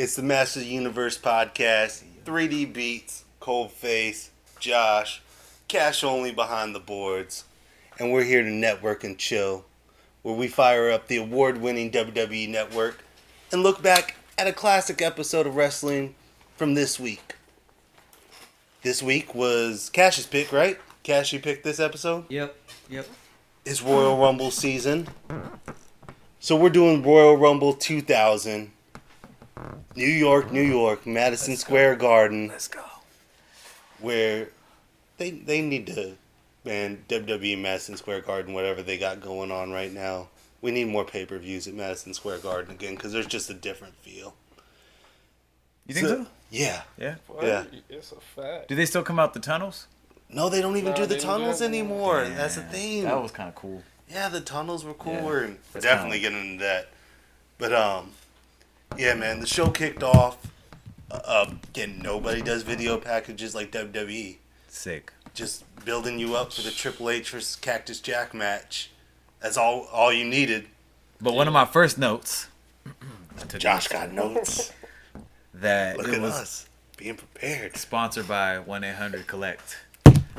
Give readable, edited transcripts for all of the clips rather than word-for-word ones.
It's the Masters of the Universe podcast. 3D Beats, Coldface, Josh, cash only behind the boards. And we're here to network and chill, where we fire up the award-winning WWE Network and look back at a classic episode of wrestling from this week. This week was Cash's pick, right? Cash, you picked this episode? Yep. It's Royal Rumble season. So we're doing Royal Rumble 2000. New York, Madison Square Garden. Let's go. Where they need to ban WWE Madison Square Garden, whatever they got going on right now. We need more pay-per-views at Madison Square Garden again, because there's just a different feel. You think so? Yeah. Yeah? What? Yeah. It's a fact. Do they still come out the tunnels? No, they don't even do the they don't do tunnels it anymore. Damn, That's the thing. That was kind of cool. Yeah, the tunnels were cool. Yeah, We're that's definitely kinda- getting into that. But, yeah, man, the show kicked off. Again, nobody does video packages like WWE. Sick. Just building you up for the Triple H versus Cactus Jack match. That's all you needed. But one of my first notes. Josh got notes. That Look it at was us being prepared. sponsored by 1-800-COLLECT.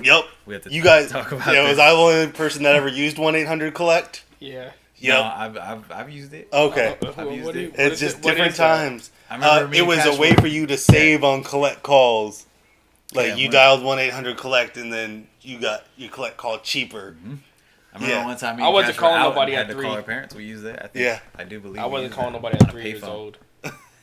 Yep. We have to You guys. talk about Yeah, this. was I the only person that ever used 1-800-COLLECT? Yeah. Yep. No, I've used it. Okay. I've used it. It's just different times. I remember me It and was Cash a way were- for you to save on collect calls. Like Yeah, you when- dialed 1-800-COLLECT and then you got your collect call cheaper. I remember Yeah. one time me I and wasn't Cash were calling out nobody and at had to 3. call our parents. We used it. I think. Yeah. I do believe I we wasn't used calling that nobody on at a 3 years payphone. old.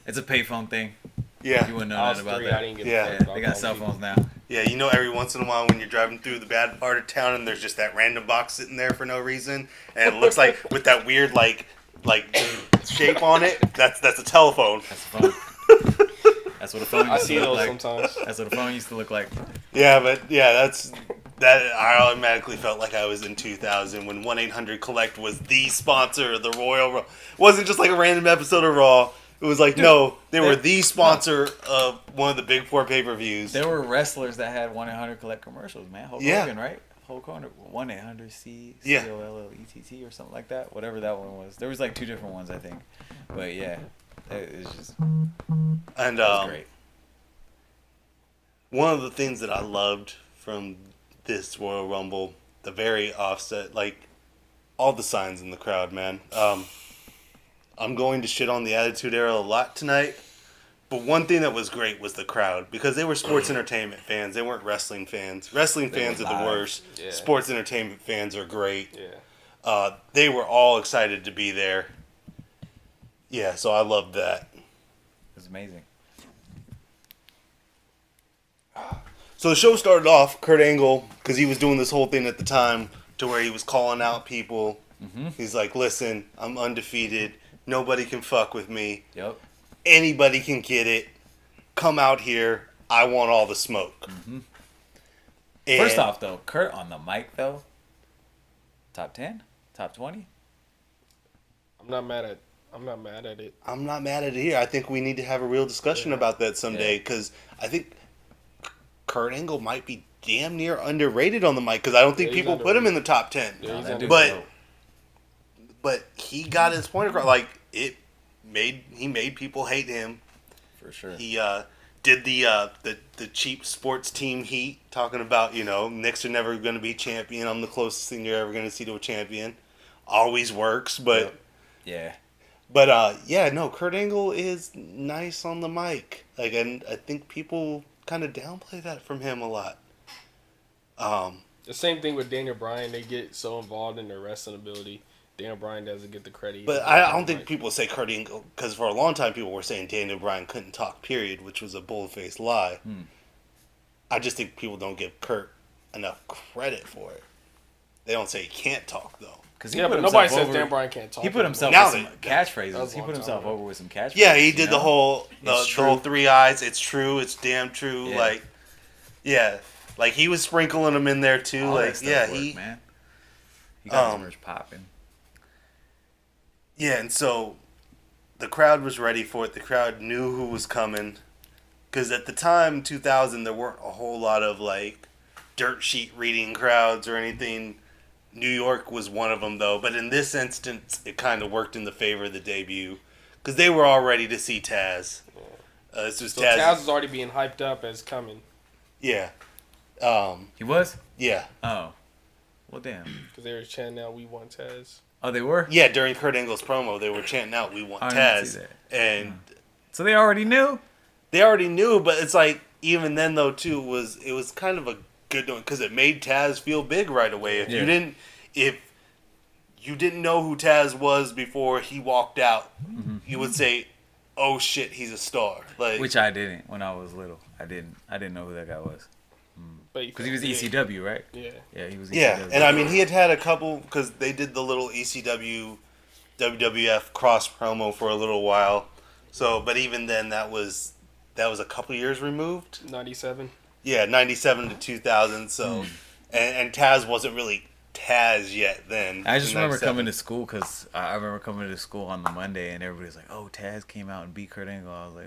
It's a payphone thing. Yeah. You wouldn't know I was nothing about 3. that. I didn't get Yeah. a phone call They got from cell people. phones now. Yeah, you know, every once in a while when you're driving through the bad part of town and there's just that random box sitting there for no reason, and it looks like with that weird like shape on it, that's a telephone. That's a phone. That's what a phone I used see to look those like. sometimes. That's what a phone used to look like. Yeah, but yeah, that I automatically felt like I was in 2000 when 1-800-COLLECT was the sponsor of the Royal Rumble. It wasn't just like a random episode of Raw. It was like, no, they were the sponsor of one of the big 4 pay-per-views. There were wrestlers that had 1-800-COLLECT commercials, man. Hulk Yeah. Hogan, right? Hulk Hogan, 1-800-C Yeah. COLLETT or something like that. Whatever that one was. There was like 2 different ones, I think. But yeah, it was just And it was great. one of the things that I loved from this Royal Rumble, the very offset, like all the signs in the crowd, man. I'm going to shit on the Attitude Era a lot tonight, but one thing that was great was the crowd, because they were sports entertainment fans. They weren't wrestling fans. Wrestling fans were are the live. worst. Yeah. Sports entertainment fans are great. Yeah. They were all excited to be there. Yeah, so I loved that. It was amazing. So the show started off, Kurt Angle, because he was doing this whole thing at the time to where he was calling out people. Mm-hmm. He's like, listen, I'm undefeated. Nobody can fuck with me. Yep. Anybody can get it. Come out here. I want all the smoke. Mm-hmm. And First off, though, Kurt on the mic, though, top 10? Top 20? I'm not mad at it. I'm not mad at it here. I think we need to have a real discussion about that someday, Yeah. because I think Kurt Angle might be damn near underrated on the mic, because I don't think Yeah, he's people put him in the top 10. Yeah, he's that underrated. dude's But dope. But he got his point across. Like he made people hate him. For sure. He did the cheap sports team heat, talking about, Knicks are never going to be champion. I'm the closest thing you're ever going to see to a champion. Always works, but Yeah. yeah, no, Kurt Angle is nice on the mic. Like, and I think people kind of downplay that from him a lot. The same thing with Daniel Bryan. They get so involved in their wrestling ability. Daniel Bryan doesn't get the credit. But I don't think people say Kurt Angle, because for a long time people were saying Daniel Bryan couldn't talk, period, which was a bull-faced lie. I just think people don't give Kurt enough credit for it. They don't say he can't talk, though. Cause Yeah, but nobody says Daniel Bryan can't talk. He put himself Now with some they- catchphrases. that was a He long put time himself ago. over with some catchphrases. Yeah, he did you the know? whole It's the whole true. 3 eyes. It's true. It's damn true. Yeah. Like, yeah, like he was sprinkling them in there too. All that Like, stuff yeah, worked, he, man. He got um, his merch popping. yeah, and so the crowd was ready for it. The crowd knew who was coming, because at the time, 2000, there weren't a whole lot of like dirt sheet reading crowds or anything. New York was one of them, though. But in this instance, it kind of worked in the favor of the debut, because they were all ready to see Tazz. This was So Tazz. Tazz was already being hyped up as coming. Yeah. He was? Yeah. Oh. Well, damn. Because they were chanting out, "We want Tazz." Oh, they were? Yeah, during Kurt Angle's promo, they were chanting out, "We want I didn't see Tazz." that. And So they already knew? they already knew, but it's like, even then, though, too, it was kind of a good one, because it made Tazz feel big right away. If you didn't know who Tazz was before he walked out, you would say, "Oh shit, he's a star." Like, Which I didn't when I was little. I didn't know who that guy was. Because he was ECW, right? Yeah. Yeah, he was ECW. yeah, and I mean, he had a couple, because they did the little ECW WWF cross promo for a little while. So, but even then, that was a couple years removed. 97. Yeah, 97 to 2000. So, and Tazz wasn't really Tazz yet then. I just in remember 97. coming to school because I remember coming to school on the Monday and everybody's like, "Oh, Tazz came out and beat Kurt Angle." I was like,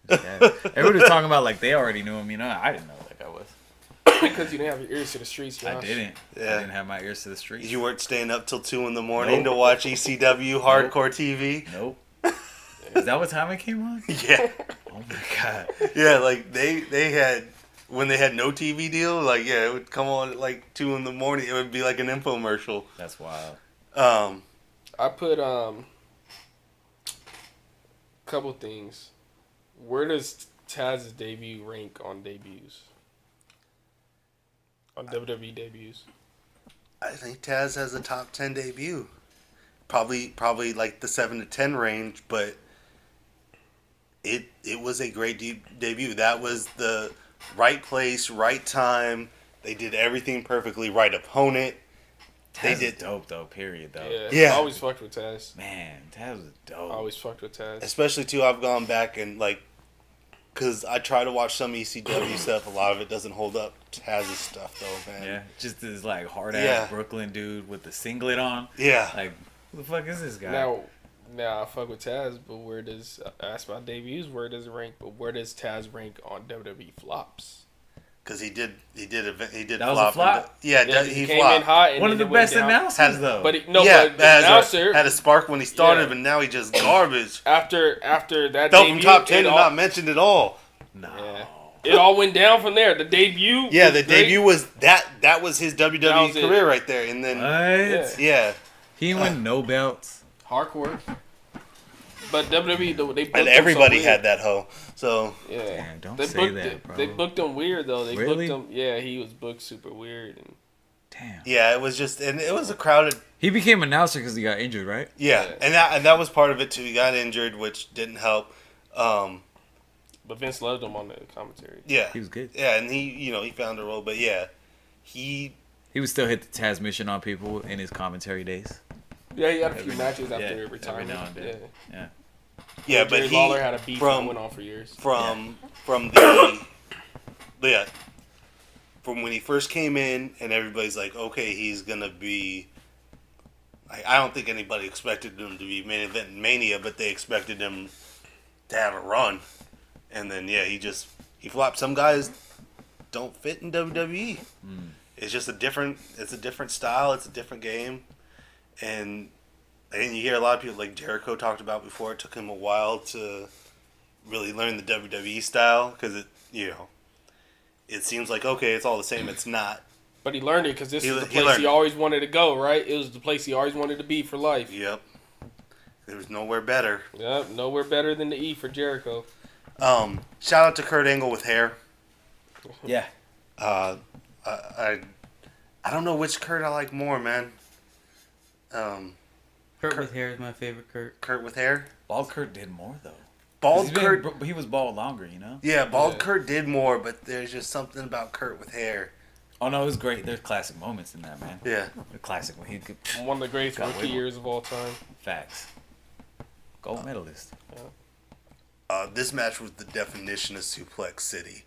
"Who's Tazz?" Everybody was talking about like they already knew him. You know, I didn't know who that guy was. Because you didn't have your ears to the streets, Josh. I didn't. Yeah. I didn't have my ears to the streets. You weren't staying up till 2 in the morning to watch ECW Hardcore TV. Nope. Is that what time it came on? Yeah, Oh my god. yeah. Like they had, when they had no TV deal. Like, yeah, it would come on at like 2 in the morning. It would be like an infomercial. That's wild. I put couple things. Where does Tazz's debut rank on debuts? On WWE debuts? I think Tazz has a top 10 debut. Probably like the 7 to 10 range, but it was a great debut. That was the right place, right time. They did everything perfectly. Right opponent. Tazz is dope though. Period though. Yeah. I always fucked with Tazz. Man, Tazz was dope. I always fucked with Tazz. Especially too, I've gone back and like, because I try to watch some ECW stuff. A lot of it doesn't hold up Tazz's stuff though, man. Yeah, just this like hard ass Brooklyn dude with the singlet on. Yeah. Like, who the fuck is this guy? Now I fuck with Tazz, but where does I ask about debuts? Where does it rank? But where does Tazz rank on WWE flops? Because he did That flop. was a flop? He came flopped. in hot. And One of the best announcers though. But the announcer had a spark when he started, but now he just garbage. After that Fell debut, from top 10 and not mentioned at all. No. Yeah. It all went down from there. The debut. Yeah, was the great. debut was that was his WWE was career right there, and then What? yeah, He didn't win no belts. Hardcore. But WWE, they booked and him everybody so had that hoe. So yeah, Damn, don't they say booked that, bro. They booked him weird though. They Really? booked him. Yeah, he was booked super weird. And Damn. yeah, it was just, and it was a crowded. He became announcer because he got injured, right? Yeah, Yeah. and that was part of it too. He got injured, which didn't help. but Vince loved him on the commentary. Yeah, He was good. Yeah, and he found a role, but yeah, he He would still hit the Tazz mission on people in his commentary days. Yeah, he had a few matches after every retirement. now and then. Yeah. yeah, Jerry but he Lawler had a beef that from went on for years. from the yeah, from when he first came in, and everybody's like, okay, he's gonna be. I don't think anybody expected him to be main event in Mania, but they expected him to have a run, and then yeah, he flopped. Some guys don't fit in WWE. It's just a different style. It's a different game, and you hear a lot of people like Jericho talked about before. It took him a while to really learn the WWE style because it seems like okay, it's all the same. It's not. But he learned it because this is the He place learned he it. always wanted to go, right? It was the place he always wanted to be for life. Yep. There was nowhere better. Yep, nowhere better than the E for Jericho. Shout out to Kurt Angle with hair. Yeah. I don't know which Kurt I like more, man. Kurt with hair is my favorite Kurt. Kurt with hair. Bald Kurt did more though. Bald Kurt. He was bald longer, you know. Yeah, bald Yeah. Kurt did more, but there's just something about Kurt with hair. Oh no, it was great. There's classic moments in that, man. Yeah. The classic when he could One of the greatest Got rookie way more. years of all time. facts. Gold medalist. This match was the definition of Suplex City.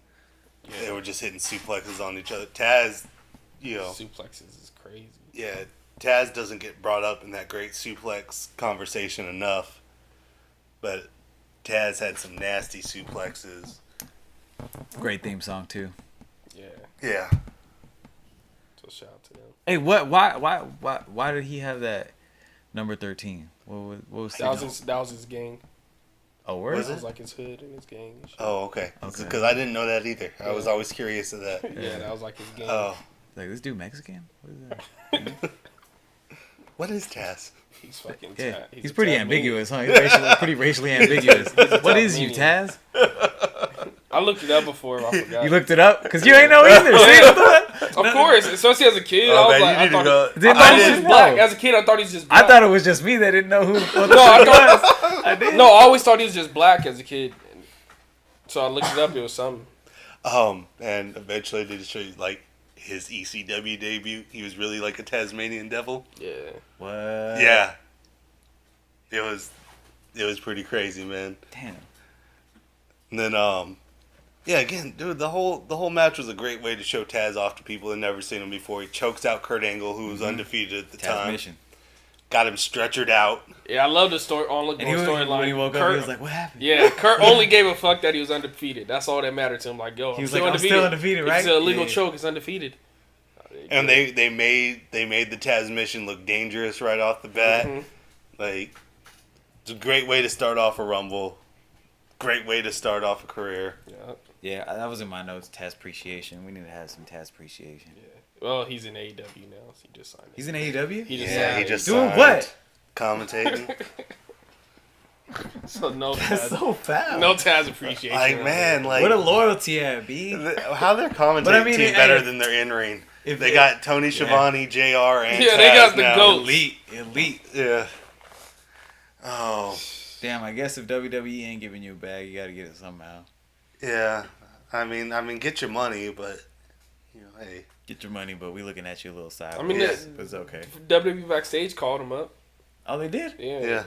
They were just hitting suplexes on each other. Tazz, Suplexes is crazy. yeah, Tazz doesn't get brought up in that great suplex conversation enough. But Tazz had some nasty suplexes. Great theme song too. Yeah. Yeah. So shout out to them. Hey, why did he have that number 13? What was That was his gang. Oh, where Was is It it? was like his hood and his gang and shit. Oh, okay. Okay. Because I didn't know that either. I was Yeah. always curious of that. Yeah, that was like his gang. Oh, Like, this dude Mexican? What is that? what is Tazz? He's fucking. Yeah, a he's pretty Tasmanian. ambiguous, huh? He's pretty racially ambiguous. What is you, Tazz? I looked it up before. I forgot. You looked it up? Because you ain't know either. See? Of course, especially as a kid, Oh, I was man, like, you I need to thought, go. Didn't I thought know he was who just you black. know. As a kid, I thought he was just black. I thought it was just me that didn't know who. What the No, I fuck thought- it was. I did. No, I always thought he was just black as a kid. So I looked it up. It was something. And eventually they just show you, like, his ECW debut. He was really like a Tasmanian devil. Yeah. What? Yeah. It was pretty crazy, man. Damn. And then, yeah, again, dude, the whole match was a great way to show Tazz off to people who had never seen him before. He chokes out Kurt Angle, who was undefeated at the time. Mission. Got him stretchered out. Yeah, I love the story. And he was, storyline. when he woke up, he was like, "What happened?" Yeah, Kurt only gave a fuck that he was undefeated. That's all that mattered to him. Like, yo, He was like, "I'm still undefeated, right?" It's a legal Yeah. choke. It's undefeated. And they made the Tazz mission look dangerous right off the bat. Mhm. Like, it's a great way to start off a Rumble. Great way to start off a career. Yeah. Yeah, that was in my notes. Tazz appreciation. We need to have some Tazz appreciation. Yeah. Well, he's in AEW now, so he just signed it. He's in AEW. He just Yeah, signed he it. just doing signed. what? Commentating. So no That's Taz. so foul. No Taz appreciation. Like, man, like, What a loyalty at B. how their commentating But I mean, team hey, better than their in-ring. If They got Tony Schiavone, JR, and Yeah, they Tazz got the now. GOAT. elite. Yeah. Oh, Damn, I guess if WWE ain't giving you a bag, you gotta get it somehow. yeah. I mean, get your money, but you know, hey. Get your money, but we looking at you a little sideways. I mean, Yeah. but it's okay. WWE backstage called him up. Oh, they did? Yeah. Yeah.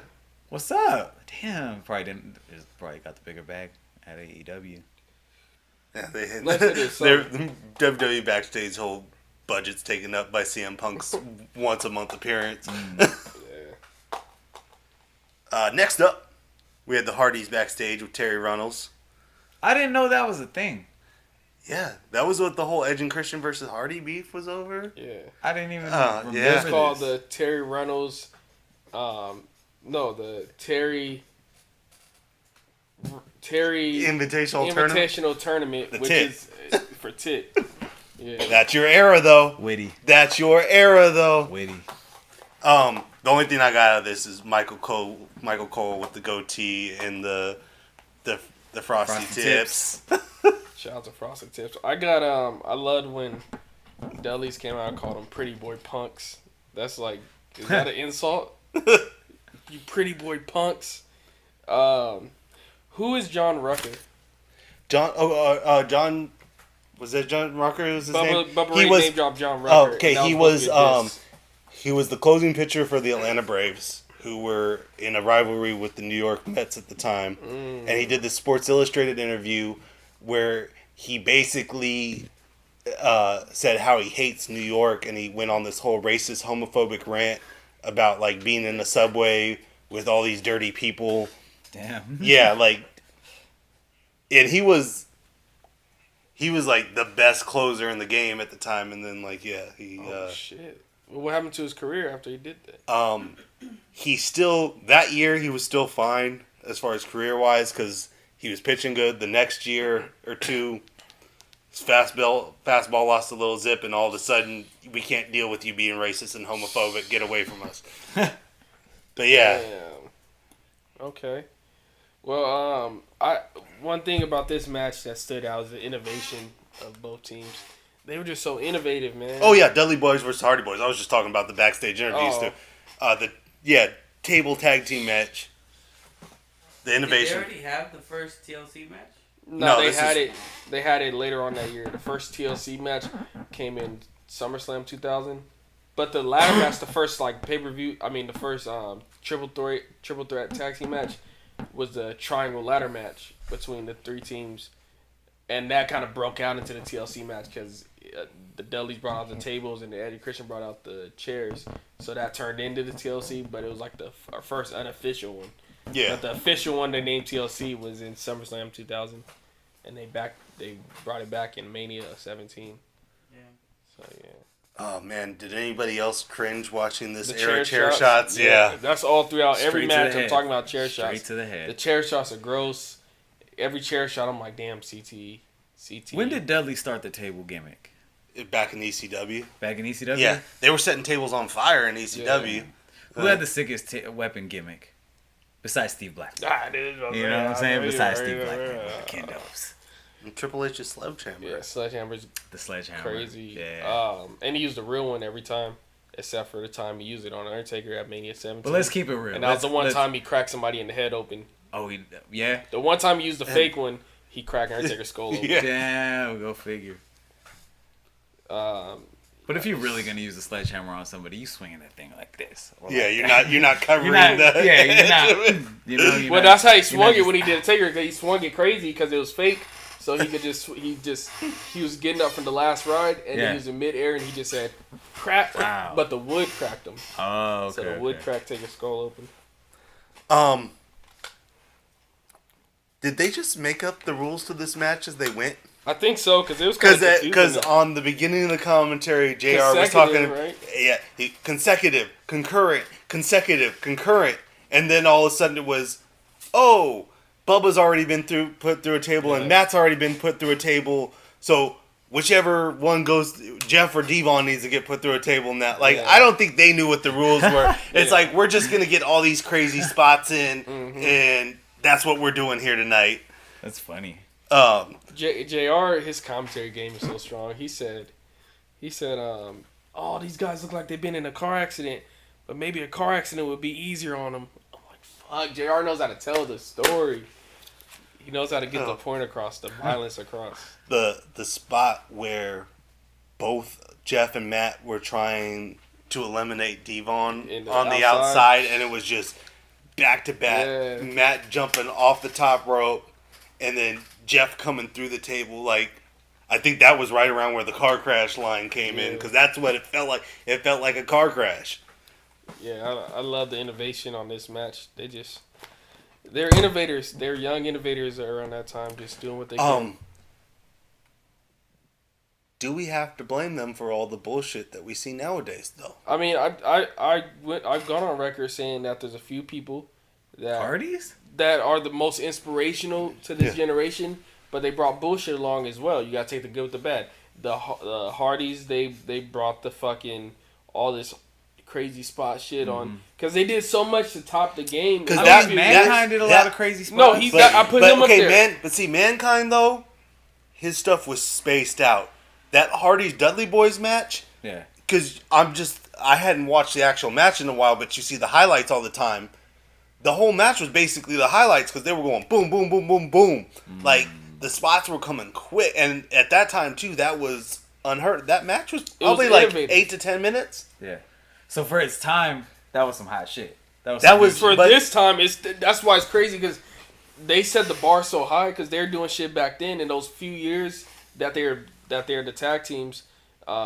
What's up? Damn, probably didn't. Probably got the bigger bag at AEW. Yeah, they Let's do this, their WWE backstage whole budget's taken up by CM Punk's once a month appearance. Yeah. Next up, we had the Hardys backstage with Terry Runnels. I didn't know that was a thing. Yeah, that was what the whole Edge and Christian versus Hardy beef was over. Yeah. I didn't even yeah. remember It's called this. the Terry Reynolds. The Terry Invitational tournament. Invitational Tournament, The which tit. is for tit. Yeah. That's your era, though. Witty. That's your era, though. Witty. The only thing I got out of this is Michael Cole with the goatee and the frosty tips. Shout out to Frosted Tips. I got I loved when Dudley's came out and called them pretty boy punks. That's like, is that an insult? You pretty boy punks. Who is John Rucker? John, was that John Rucker? Was his name? Bubba He Ray was name dropped John Rucker. okay. and He that was supposed to be he was the closing pitcher for the Atlanta Braves, who were in a rivalry with the New York Mets at the time, and he did this Sports Illustrated interview where he basically said how he hates New York, and he went on this whole racist, homophobic rant about like being in the subway with all these dirty people. Damn. Yeah, like, and he was like the best closer in the game at the time, and then like he Oh shit! Well, what happened to his career after he did that? he still that year he was still fine as far as career wise because he was pitching good. The next year or two, his fastball lost a little zip, and all of a sudden we can't deal with you being racist and homophobic. Get away from us. But yeah. Damn. Okay. Well, one thing about this match that stood out is the innovation of both teams. They were just so innovative, man. Oh yeah, Dudley Boyz versus Hardy Boyz. I was just talking about the backstage interviews too. Table tag team match. The innovation. Did they already have the first TLC match? No, this is- They had it later on that year. The first TLC match came in SummerSlam 2000, but the ladder match, the first like pay-per-view. I mean, the first triple threat tag team match was the triangle ladder match between the three teams, and that kind of broke out into the TLC match because the Dudleys brought out the tables and the Eddie Christian brought out the chairs, so that turned into the TLC. But it was like our first unofficial one. Yeah. But the official one they named TLC was in SummerSlam 2000, and they brought it back in Mania 17. Yeah. So yeah. Oh man, did anybody else cringe watching this The era chair shots? Yeah. That's all throughout every Straight to match. the I'm head. talking about chair Straight shots. to the head. The chair shots are gross. Every chair shot, I'm like, damn, CTE. When did Dudley start the table gimmick? Back in ECW. Back in ECW? Yeah, they were setting tables on fire in ECW. Who had the sickest weapon gimmick? Besides Steve Blackman. You know You know what I'm saying? Besides Steve Blackman. Kendos. And Triple H's sledgehammer. Yeah, Sledgehammer's The sledgehammer. crazy. Yeah. And he used the real one every time, except for the time he used it on Undertaker at Mania 17. But let's keep it real. And that was the one time he cracked somebody in the head open. Oh, yeah? The one time he used the fake one, he cracked Undertaker's skull open. Yeah. Damn, go figure. Um, But if you're really gonna use a sledgehammer on somebody, you swinging that thing like this. Or Yeah, like you're not covering You're not, the. yeah, you're not. You know, you're well, not, that's how he you're swung not it when he did Taker. He swung it crazy because it was fake. So he could he was getting up from the last ride and Yeah. he was in midair and he just said, crack. Wow. But the wood cracked him. Oh, okay. So the wood cracked Taker's skull open. Did they just make up the rules to this match as they went? I think so because it was kind of Because on the beginning of the commentary, JR was talking. Consecutive, right? Yeah, consecutive, concurrent, and then all of a sudden it was, oh, Bubba's already been put through a table, and Matt's already been put through a table. So whichever one goes, Jeff or Devon needs to get put through a table. And that, I don't think they knew what the rules were. It's like we're just gonna get all these crazy spots in, and that's what we're doing here tonight. That's funny. JR, his commentary game is so strong. He said, oh, these guys look like they've been in a car accident, but maybe a car accident would be easier on them. I'm like, fuck, JR knows how to tell the story. He knows how to get the point across, the violence across. The spot where both Jeff and Matt were trying to eliminate Devon on the outside, and it was just back to back. Yeah. Matt jumping off the top rope, and then Jeff coming through the table. I think that was right around where the car crash line came in, because that's what it felt like. It felt like a car crash. Yeah, I love the innovation on this match. They're innovators. They're young innovators around that time, just doing what they can. Do we have to blame them for all the bullshit that we see nowadays, though? I mean, I've gone on record saying that there's a few people that Hardys? that are the most inspirational to this generation, but they brought bullshit along as well. You gotta take the good with the bad. The Hardys, they brought the fucking all this crazy spot shit on because they did so much to top the game. Because Mankind did a lot of crazy spots. No, I put him up there. But see, Mankind though, his stuff was spaced out. That Hardy's Dudley Boyz match. Yeah. Because I hadn't watched the actual match in a while, but you see the highlights all the time. The whole match was basically the highlights because they were going boom, boom, boom, boom, boom. Like, the spots were coming quick. And at that time, too, that was unheard. That match was probably like 8 to 10 minutes. Yeah. So for its time, that was some hot shit. This time, that's why it's crazy because they set the bar so high because they're doing shit back then in those few years that they're the tag teams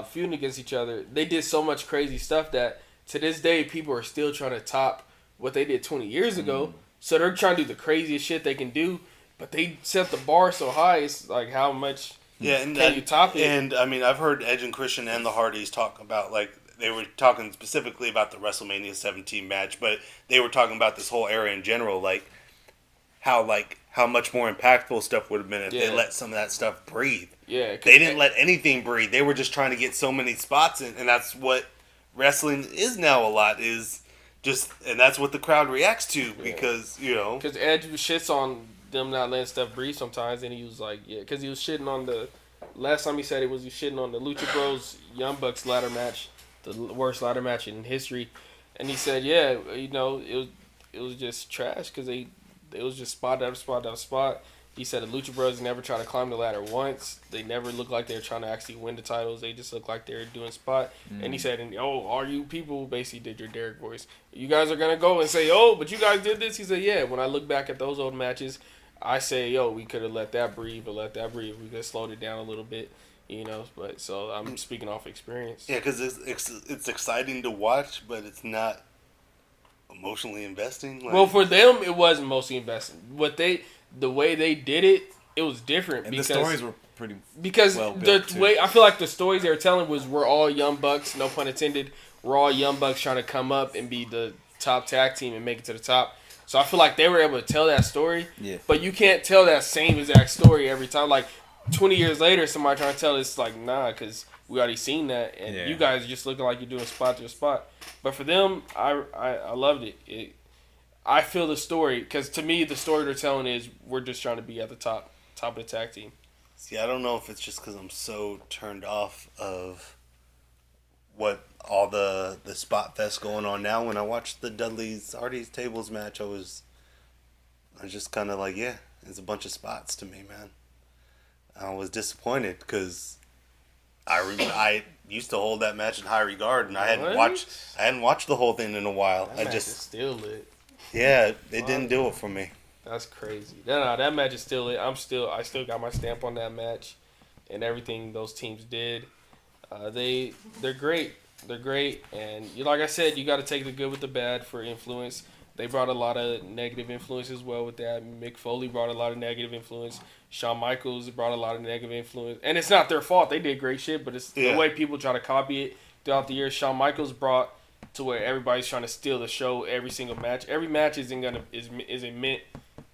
feuding against each other. They did so much crazy stuff that to this day people are still trying to top what they did 20 years ago. So they're trying to do the craziest shit they can do, but they set the bar so high. It's like how much can you top it? And I mean, I've heard Edge and Christian and the Hardys talk about they were talking specifically about the WrestleMania 17 match, but they were talking about this whole era in general, how much more impactful stuff would have been if they let some of that stuff breathe. Yeah, they didn't let anything breathe. They were just trying to get so many spots in, and that's what wrestling is now a lot, is just, and that's what the crowd reacts to because, Because Edge shits on them not letting stuff breathe sometimes, and he was like, because he was shitting on last time he said it was he shitting on the Lucha Bros Young Bucks ladder match, the worst ladder match in history, and he said, it was just trash because it was just spot after spot after spot. He said the Lucha Bros never tried to climb the ladder once. They never looked like they were trying to actually win the titles. They just looked like they were doing spot. And he said, all you people basically did your Derek voice. You guys are going to go and say, but you guys did this? He said, yeah. When I look back at those old matches, I say, we could have let that breathe. We could have slowed it down a little bit, But so I'm speaking off experience. Yeah, because it's exciting to watch, but it's not emotionally investing. Well, for them, it wasn't mostly investing. The way they did it, it was different. And because the stories were pretty because well the built, too. way I feel like the stories they were telling was we're all young bucks, no pun intended. We're all young bucks trying to come up and be the top tag team and make it to the top. So I feel like they were able to tell that story. Yeah. But you can't tell that same exact story every time. Like 20 years later, somebody trying to tell it's like nah, because we already seen that, and you guys just looking like you're doing spot to spot. But for them, I loved it. I feel the story because to me the story they're telling is we're just trying to be at the top of the tag team. See, I don't know if it's just because I'm so turned off of what all the spot fest going on now. When I watched the Dudley's Hardy's tables match, I was just kind of like, yeah, it's a bunch of spots to me, man. I was disappointed because I used to hold that match in high regard, and I hadn't watched the whole thing in a while. That match is still lit. Yeah, it didn't do it for me. That's crazy. No, that match is still lit. I still got my stamp on that match, and everything those teams did. They're great. They're great, and like I said, you got to take the good with the bad for influence. They brought a lot of negative influence as well with that. Mick Foley brought a lot of negative influence. Shawn Michaels brought a lot of negative influence. And it's not their fault. They did great shit, but it's the way people try to copy it throughout the years. Shawn Michaels brought to where everybody's trying to steal the show every single match. Every match isn't meant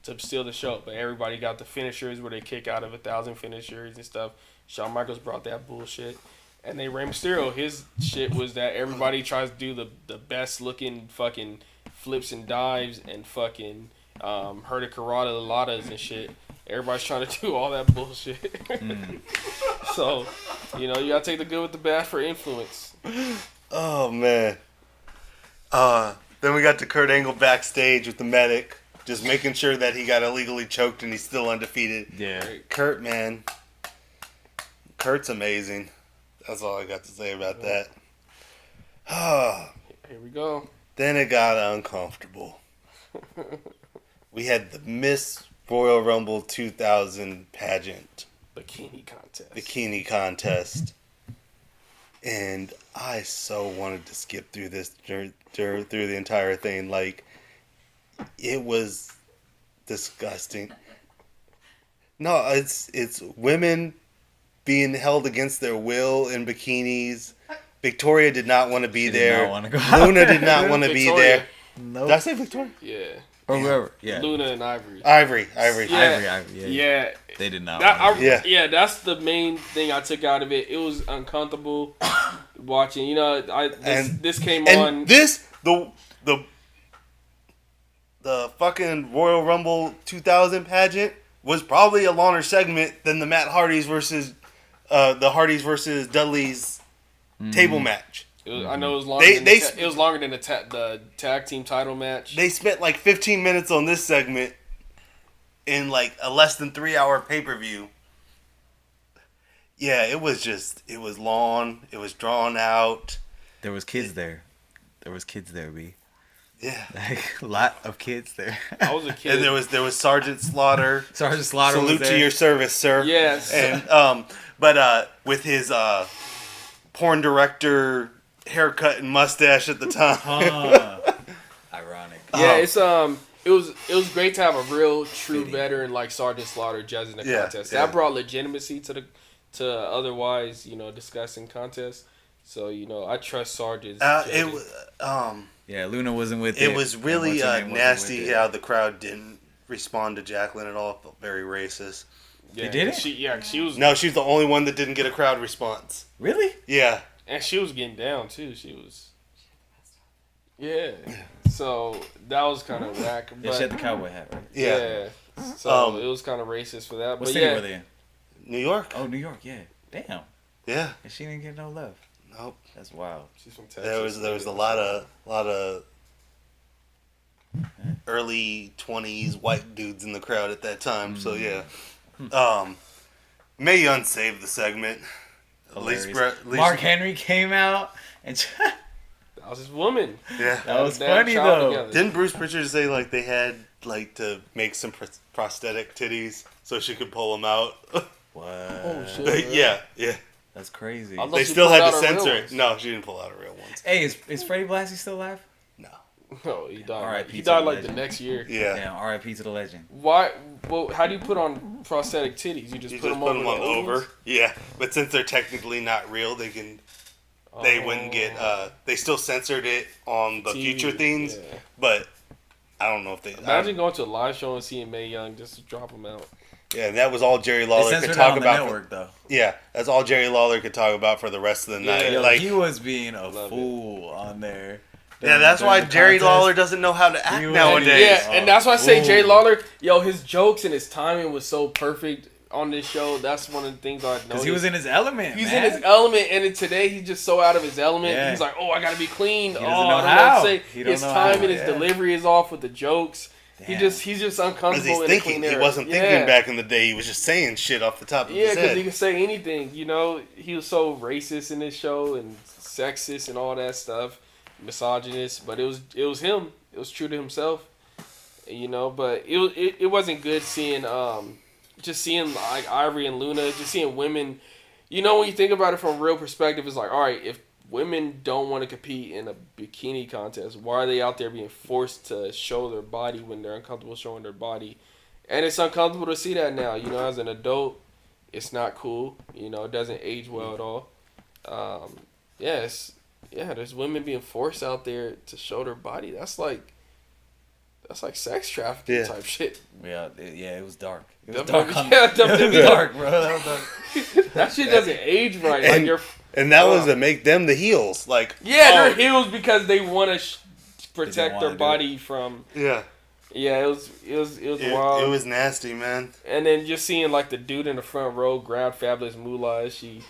to steal the show, but everybody got the finishers where they kick out of 1,000 finishers and stuff. Shawn Michaels brought that bullshit. And then Rey Mysterio, his shit was that everybody tries to do the best looking fucking flips and dives and fucking hurricanratas and shit. Everybody's trying to do all that bullshit. So, you gotta take the good with the bad for influence. Oh man. Then we got to Kurt Angle backstage with the medic, just making sure that he got illegally choked and he's still undefeated. Yeah. Kurt, man. Kurt's amazing. That's all I got to say about that. Here we go. Then it got uncomfortable. We had the Miss Royal Rumble 2000 pageant. Bikini contest. And I so wanted to skip through this through the entire thing. Like, it was disgusting. No, it's women being held against their will in bikinis. Victoria did not want to be there. Luna did not want to be there. Nope. Did I say Victoria? Yeah. Or whoever. Yeah. Luna and Ivory. Ivory. Yeah. They did not. Yeah, that's the main thing I took out of it. It was uncomfortable watching. This came on. The fucking Royal Rumble 2000 pageant was probably a longer segment than the Matt Hardy's versus the Hardys versus Dudley's table match. I know it was longer. It was longer than the tag team title match. They spent like 15 minutes on this segment in like a less than 3 hour pay-per-view. Yeah, it was long. It was drawn out. There was kids there. B. Yeah, Like a lot of kids there. I was a kid. and there was Sergeant Slaughter. Salute was to your service, sir. Yes. And but with his porn director haircut and mustache at the time. Ironic. Yeah, it was great to have a real true veteran like Sergeant Slaughter judging the contest. That brought legitimacy to otherwise, discussing contests. So, I trust Sergeant's Yeah, Luna wasn't with it. It was really nasty how the crowd didn't respond to Jacqueline at all. It felt very racist. Yeah, they didn't? She was. No, she's the only one that didn't get a crowd response. Really? Yeah. And she was getting down too. She was. Yeah. So that was kind of whack. She had the cowboy hat, right? Yeah. So it was kind of racist for that. What city were they in? New York. Oh, New York. Yeah. Damn. Yeah. And she didn't get no love. Nope. That's wild. She's from Texas. There was a lot of early 20s white dudes in the crowd at that time. So yeah. May Young saved the segment. Mark Henry came out and that was his woman. Yeah. That was funny though. Together. Didn't Bruce Pritchard say like they had like to make some prosthetic titties so she could pull them out? What? Oh shit. Yeah. That's crazy. They still had to censor it. No, she didn't pull out her real ones. Hey, is Freddie Blassie still alive? No, he died. R.I.P. He to died the like legend. the next year. Yeah. Damn, R.I.P. to the legend. Why? Well, how do you put on prosthetic titties. You just You put just them put over them the on old over. ones? Yeah, but since they're technically not real, they wouldn't get. They still censored it on the TV, future things, yeah. but I don't know if they. Imagine going to a live show and seeing Mae Young just to drop them out. Yeah, and that was all Jerry They Lawler censored could it on talk the about. network, though. Yeah, that's all Jerry Lawler could talk about for the rest of the night. Yeah. Like, He was being a Love fool on there. yeah, that's why During the Jerry contest. Lawler doesn't know how to act He was- nowadays. Yeah, and that's why I say Ooh. Jerry Lawler, his jokes and his timing was so perfect on this show. That's one of the things I noticed. Because he was in his element, He's man. in his element, and then today he's just so out of his element. Yeah. He's like, "Oh, I gotta be clean." He Oh, doesn't I know don't know how. what to say. He don't His know timing, how, his yeah. delivery is off with the jokes. Damn. He's just Because uncomfortable he's in a thinking. clean He era. wasn't thinking back in the day. He was just saying shit off the top of Yeah, his because head. he could say anything. He was so racist in this show and sexist and all that stuff, misogynist. But it was him. It was true to himself. But it wasn't good seeing just seeing like Ivory and Luna, just seeing women. When you think about it from a real perspective, it's like, all right, if women don't want to compete in a bikini contest, why are they out there being forced to show their body when they're uncomfortable showing their body? And it's uncomfortable to see that now. As an adult, it's not cool. It doesn't age well at all. There's women being forced out there to show their body. That's like sex trafficking type shit. Yeah, it was dark. It was WWE dark. WWE. It was dark, bro. That was dark. That shit doesn't age right. And- Like And that was to make them the heels. Like, they're heels because they want to protect wanna their do body from. yeah, Yeah, it was wild. it was nasty, man. And then just seeing like the dude in the front row grab Fabulous Moolah as she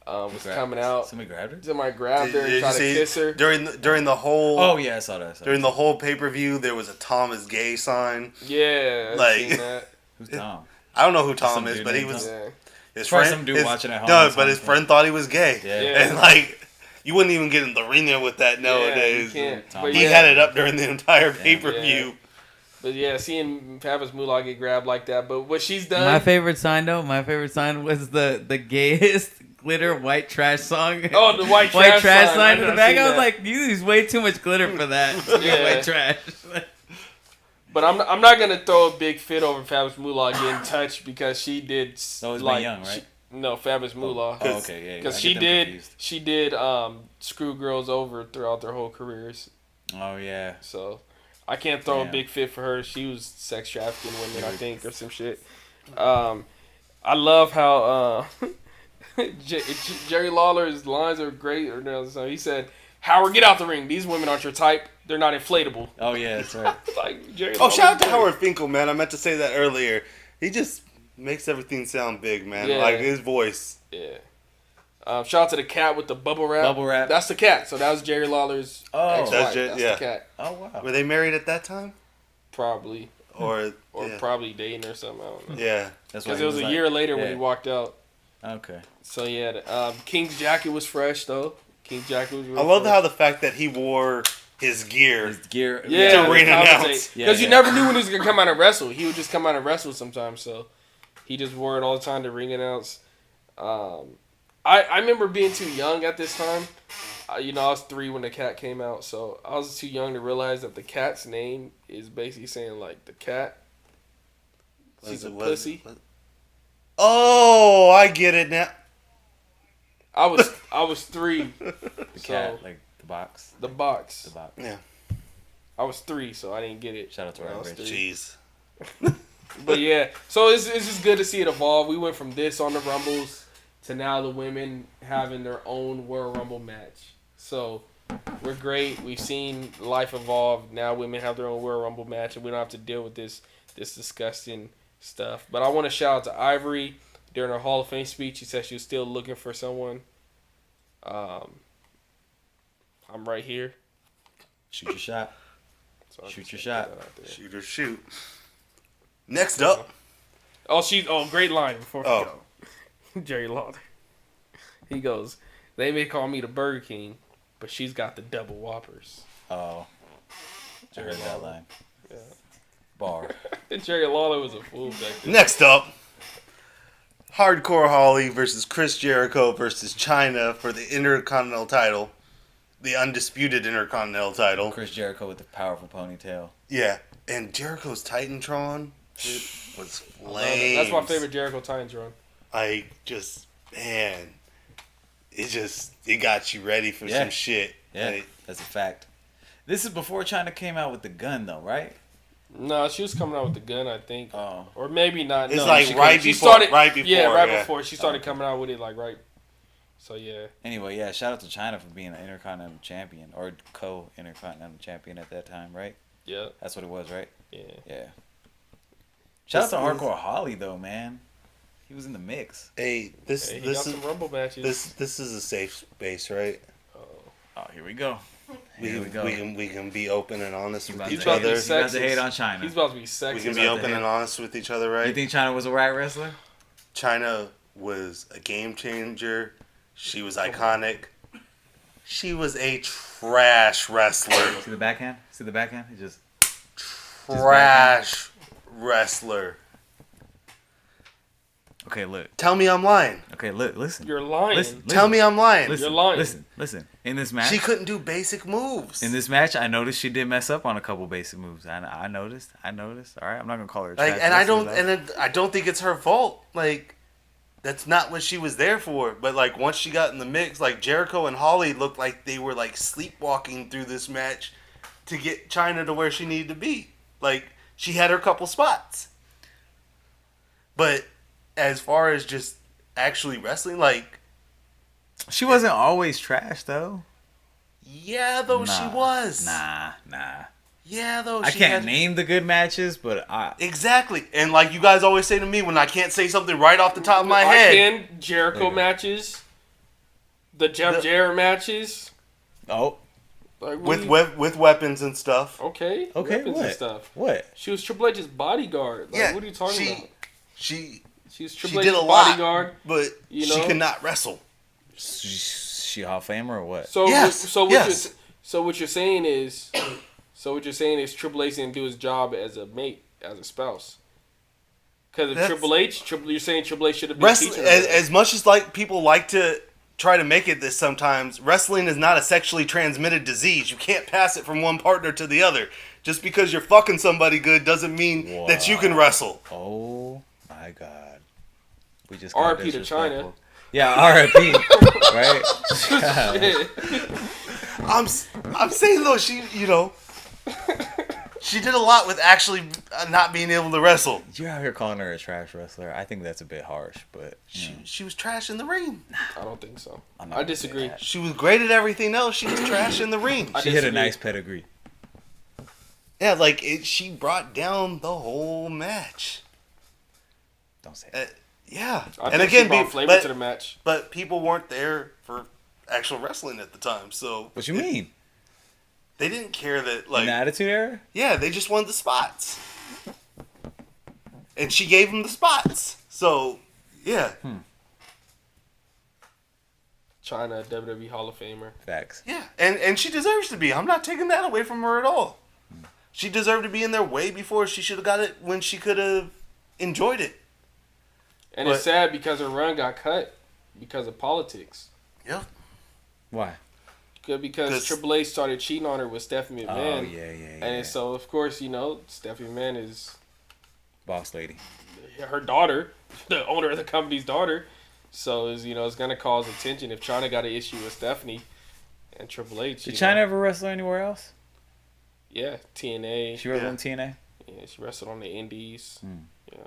was coming out. Somebody grabbed her? Somebody grabbed her Did and you tried to see kiss her. during the whole? Oh, yeah, I saw that. During the whole pay-per-view, there was a Tom is gay sign. Yeah, I've Like- seen that. Who's Tom? I don't know who Some Tom is, dude but he named was Tom. Yeah. his Probably friend. some dude watching at home No, or but his something. friend thought he was gay. Yeah. Yeah. And like, you wouldn't even get in the arena with that nowadays. Yeah, you can't. Tom But He yeah, had it up during the entire pay-per-view. Yeah. But yeah, seeing Fabulous Moolah get grabbed like that. But what she's done. My favorite sign was the gayest glitter white trash song. Oh, the white trash sign in the I've back. seen I was that. like, you use way too much glitter for that. Yeah. White trash. But I'm not gonna throw a big fit over Fabulous Moolah getting touched because she did That was like Mae Young, right? no Fabulous Moolah. Oh, okay, yeah. Because I she get them did confused. she did screw girls over throughout their whole careers. Oh, yeah. So I can't throw a Damn. big fit for her. She was sex trafficking women, I think, or some shit. I love how Jerry Lawler's lines are great. So he said, "Howard, get out the ring. These women aren't your type. They're not inflatable." Oh, yeah, that's right. Like Jerry. Oh, shout out to Lawler's Howard Finkel, man. I meant to say that earlier. He just makes everything sound big, man. Yeah. Like his voice. Yeah. Shout out to the cat with the bubble wrap. Bubble wrap. That's the cat. So that was Jerry Lawler's Oh. ex-wife. That's That's, yeah. the cat. Oh, wow. Were they married at that time? Probably. Or Or probably dating or something. I don't know. yeah. That's why Because he it was a like- year later when yeah. he walked out. Okay. So yeah, King's jacket was fresh though. King's jacket was. Real I love fresh. how the fact that he wore his gear. His gear. Yeah, to ring announce. because Yeah, you yeah. never knew when he was gonna come out and wrestle. He would just come out and wrestle sometimes. So he just wore it all the time to ring announce. I remember being too young at this time. I was 3 when the cat came out, so I was too young to realize that the cat's name is basically saying like the cat. She's a pussy. Oh, I get it now. I was 3. The cat, like the box. The box. The box. Yeah. I was 3, so I didn't get it. Shout out to when I our was Rich. 3. Jeez. But yeah, so it's just good to see it evolve. We went from this on the Rumbles to now the women having their own Royal Rumble match. So we're great. We've seen life evolve. Now women have their own Royal Rumble match, and we don't have to deal with this disgusting stuff. But I want to shout out to Ivory during her Hall of Fame speech. She said she was still looking for someone. I'm right here. Shoot your shot. So I Shoot just your gotta shot. put that out there. Shoot or shoot. Next up. Great line before we Oh. go. Jerry Lawler. He goes, "They may call me the Burger King, but she's got the double whoppers." Oh. I heard that line. Yeah. Bar. Jerry Lawler was a fool back then. Next up. Hardcore Holly versus Chris Jericho versus China for the Intercontinental title. The undisputed Intercontinental title. Chris Jericho with the powerful ponytail. Yeah. And Jericho's Titantron was I love it. flames. That's my favorite Jericho Titans run. Like, just, man, it got you ready for some shit. Yeah, Like, that's a fact. This is before China came out with the gun, though, right? No, she was coming out with the gun, I think. Oh. Or maybe not. it's no, like she right she before. started, right before. Yeah, right before. She started coming out with it, like, right. So, yeah. Anyway, yeah, shout out to China for being an Intercontinental Champion, or co-Intercontinental Champion at that time, right? Yeah. That's what it was, right? Yeah. Yeah. Shout out to Hardcore Holly, though, man. He was in the mix. Hey, this He got is some Rumble matches. this is a safe space, right? Oh, here we go. Here we go. We can be open and honest with about each to hate- other. you about to hate on China. He's about to be We sexy. can He's be about to open hate. and honest with each other, You right? think China was a rat wrestler? China was a game changer. She was iconic. She was a trash wrestler. See the backhand? See the backhand? It just Trash wrestler. okay. Look. Tell me I'm lying. Okay, look. Listen. You're lying. Listen. Tell me I'm lying. Listen. You're lying. Listen. In this match, She couldn't do basic moves. in this match, I noticed she did mess up on a couple basic moves. I noticed. All right, I'm not gonna call her a trash Like, and I don't, wrestler, though. and I don't think it's her fault. Like, that's not what she was there for. But like, once she got in the mix, like Jericho and Holly looked like they were like sleepwalking through this match to get China to where she needed to be. Like, she had her couple spots, but as far as just actually wrestling, like, She wasn't always trash though. yeah, though she Nah. was. Nah. Yeah, though I she can't had... name the good matches, but Exactly. And like you guys always say to me, when I can't say something right off the top of my I head. can. Jericho matches. The Jeff Jarrett matches. oh, Like, what do you- With weapons and stuff. Okay. okay. Weapons What? and stuff. What? She was Triple H's bodyguard. Like, Yeah, what are you talking about? She She was she Triple did H's a lot, bodyguard. but you she know? could not wrestle. She Hall of Famer or what? So Yes, yes. What you're saying is Triple H didn't do his job as a mate, as a spouse. Because of you're saying Triple H should have been Wrestling, teaching her. as much as like people like to try to make it this sometimes, wrestling is not a sexually transmitted disease. You can't pass it from one partner to the other. Just because you're fucking somebody good doesn't mean that you can wrestle. Oh my God. We just R.I.P. to China. Yeah, R.I.P. Right? I'm saying though, she did a lot with actually not being able to wrestle. You're out here calling her a trash wrestler. I think that's a bit harsh, but She was trash in the ring. I don't think so. I'm not I gonna say disagree. that. She was great at everything else. She was trash in the ring. I She hit a disagree. nice pedigree. Yeah, like she brought down the whole match. Don't say that. Yeah, I and think again, she brought flavor to the match. but people weren't there for actual wrestling at the time, so What you mean? they didn't care that In like the Attitude Era? yeah, they just wanted the spots, and she gave them the spots. So yeah, China, WWE Hall of Famer. Facts. yeah, and she deserves to be. I'm not taking that away from her at all. She deserved to be in there way before she should have got it when she could have enjoyed it. And it's sad because her run got cut because of politics. Yeah. Why? Because Triple H started cheating on her with Stephanie McMahon. Oh, yeah. And so, of course, Stephanie McMahon is Boss lady. her daughter, the owner of the company's daughter. So, it's going to cause attention if China got an issue with Stephanie and Triple H. Did China ever wrestle anywhere else? Yeah, TNA. She wrestled in TNA? Yeah, she wrestled on the Indies. Yeah.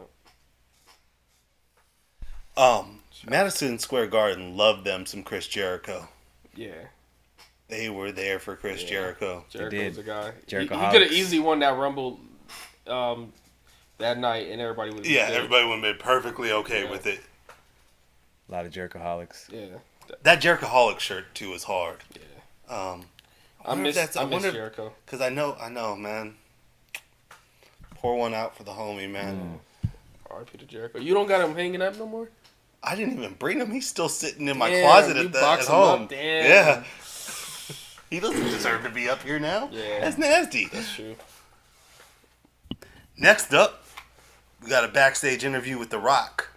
Madison Square Garden loved them some Chris Jericho. Yeah. They were there for Chris Jericho. Jericho's a guy. Jericho he could have easily won that Rumble that night, and everybody would. Yeah, everybody would have been perfectly okay with it. A lot of Jerichoholics. Yeah. That Jerichoholic shirt too is hard. Yeah. I miss Jericho. Because I know, man. Pour one out for the homie, man. R.I.P. to Jericho. You don't got him hanging up no more? I didn't even bring him. He's still sitting in my Damn, closet you at boxed him home. up, damn. Yeah. He doesn't deserve to be up here now. Yeah. That's nasty. That's true. Next up, we got a backstage interview with The Rock.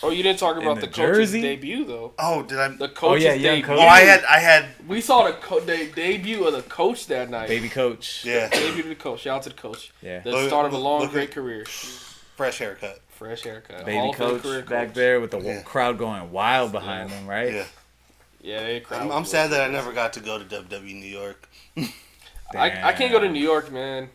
Oh, you didn't talk about the the coach's jersey? debut though. Oh, did I? The coach's yeah, young debut. coach. Oh, I had. We saw the debut of the coach that night. Baby coach. Yeah. Debut to the coach. Shout out to the coach. Yeah. The start of a long, Look great at- career. Fresh haircut. Fresh haircut. Baby Hall of Fame coach career back coach. there with the Yeah. crowd going wild behind him, right? Yeah. Yeah, they crowd. I'm sad that I never got to go to WWE New York. I can't go to New York, man.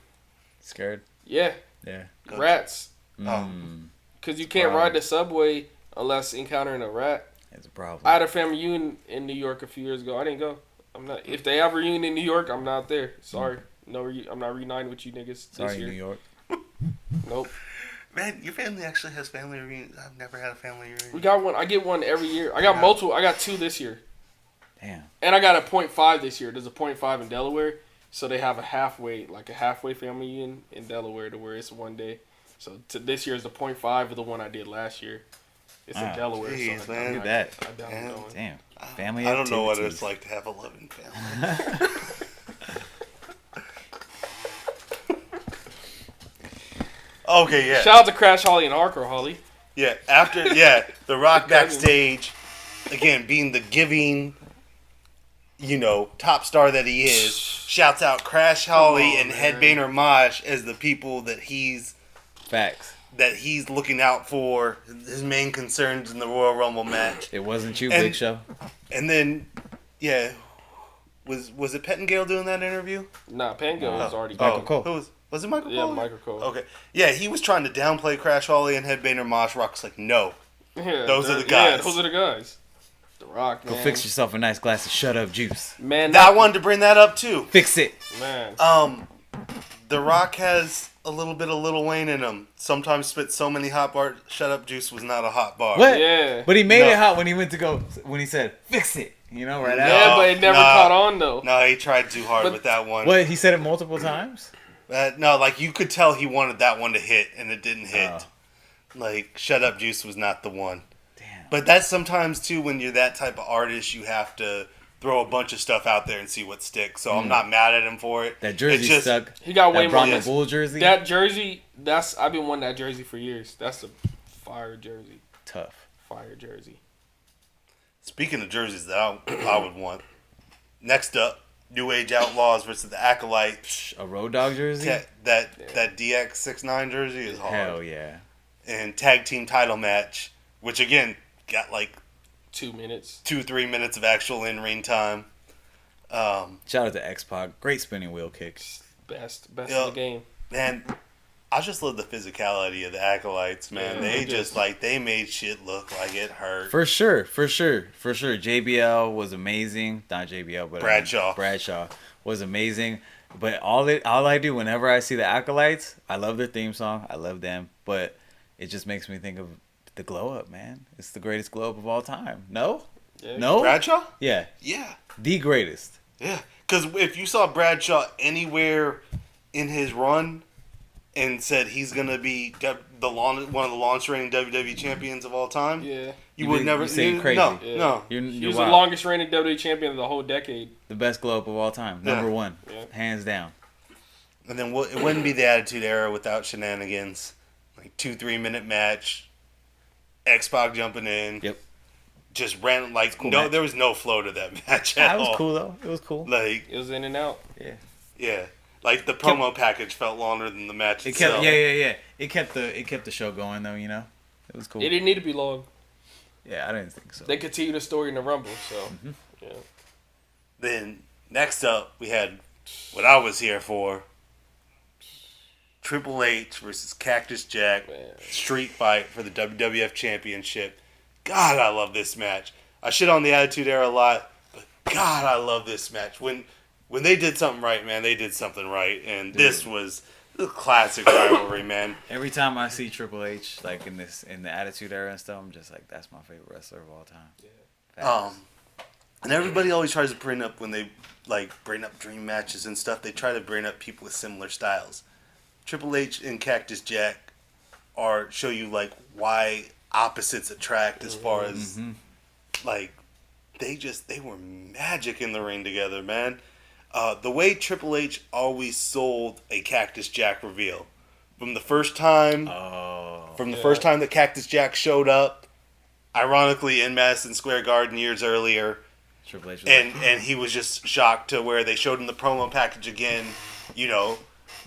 Scared? Yeah, Yeah. rats. Mm, Because you can't Problem. ride the subway unless encountering a rat. it's a problem. I had a family reunion in New York a few years ago. I didn't go. I'm not. If they have a reunion in New York, I'm not there. Sorry. No, I'm not reuniting with you niggas Sorry, this year. New York. Nope. Man, your family actually has family reunions. I've never had a family reunion. We got one. I get one every year. I got multiple. I got 2 this year. Damn. And I got a 0.5 this year. There's a 0.5 in Delaware. So they have a halfway family reunion in Delaware to where it's one day. So this year is the 0.5 of the one I did last year. It's in Delaware. Jeez, so man. Look at that. I doubt I'm going. Damn. Family I don't know what activities. it's like to have a loving family. Okay, yeah. Shout out to Crash Holly and Hardcore Holly. Yeah, The Rock backstage, again, being the giving, top star that he is, shouts out Crash Holly and Headbanger Mosh as the people that he's Facts. looking out for, his main concerns in the Royal Rumble match. It wasn't you, And- Big Show. And then, yeah, was it Pettingale doing that interview? Nah, Pango was already Michael gone. Cole. Who was it Michael Yeah, Cole? Michael Cole. Okay. Yeah, he was trying to downplay Crash Holly and Headbanger Mosh. Rock's like, no. Yeah, Those are the Yeah, guys. those are the guys. The Rock, man. Go fix yourself a nice glass of shut up juice. Man, I wanted to bring that up, too. Fix it. man. The Rock has a little bit of Lil Wayne in him. Sometimes spits so many hot bars. Shut Up Juice was not a hot bar. What? Yeah. But he made No. it hot when he said, fix it. Right No. out. Yeah, but it never caught on, though. No, he tried too hard But- with that one. What? He said it multiple times? No, like you could tell he wanted that one to hit, and it didn't hit. Oh. Like Shut Up Juice was not the one. Damn. But that's sometimes too when you're that type of artist, you have to throw a bunch of stuff out there and see what sticks. So I'm not mad at him for it. That jersey It's just- stuck. He got way That more. Bronco Bull jersey. That jersey, I've been wanting that jersey for years. That's a fire jersey. Tough. Fire jersey. Speaking of jerseys that I would want. Next up, New Age Outlaws versus the Acolytes. A Road Dogg jersey? That DX69 jersey is hard. Hell yeah. And tag team title match, which again got like 2 minutes. 2-3 minutes of actual in-ring time. Shout out to X-Pac. Great spinning wheel kicks. Best Yeah. in the game. Man, I just love the physicality of the Acolytes, man. Yeah, they they just they made shit look like it hurt. For sure. JBL was amazing. Not JBL, but Bradshaw was amazing. But all I do whenever I see the Acolytes, I love their theme song. I love them. But it just makes me think of the Glow Up, man. It's the greatest Glow Up of all time. No? Yeah. No? Bradshaw? Yeah. Yeah. The greatest. Yeah. Because if you saw Bradshaw anywhere in his run and said he's going to be one of the longest reigning WWE champions of all time, Yeah. you would never say you- crazy. No, Yeah. no. You're He was wild. the longest reigning WWE champion of the whole decade. The best Glow Up of all time. Yeah. Number one. Yeah. Hands down. And then it wouldn't be the Attitude Era without shenanigans. Like 2-3 minute match. X-Pac jumping in. Yep. Just ran like cool no, match. there was no flow to that match at That was all. cool, though. It was cool. Like It was in and out. yeah, like the promo package felt longer than the match It itself. kept, yeah. It kept the show going though, It was cool. It didn't need to be long. Yeah, I didn't think so. They continued the story in the Rumble, so yeah. Then next up, we had what I was here for: Triple H versus Cactus Jack Man. street fight for the WWF Championship. God, I love this match. I shit on the Attitude Era a lot, but God, I love this match. When they did something right, man, they did something right, and this was a classic rivalry, man. Every time I see Triple H like in the Attitude Era and stuff, I'm just like, that's my favorite wrestler of all time. Yeah. And everybody always tries to bring up when they bring up dream matches and stuff. They try to bring up people with similar styles. Triple H and Cactus Jack show you like why opposites attract as far as like they were magic in the ring together, man. The way Triple H always sold a Cactus Jack reveal from the first time. Oh. From the first time that Cactus Jack showed up ironically in Madison Square Garden years earlier. Triple H was and he was just shocked to where they showed him the promo package again, you know,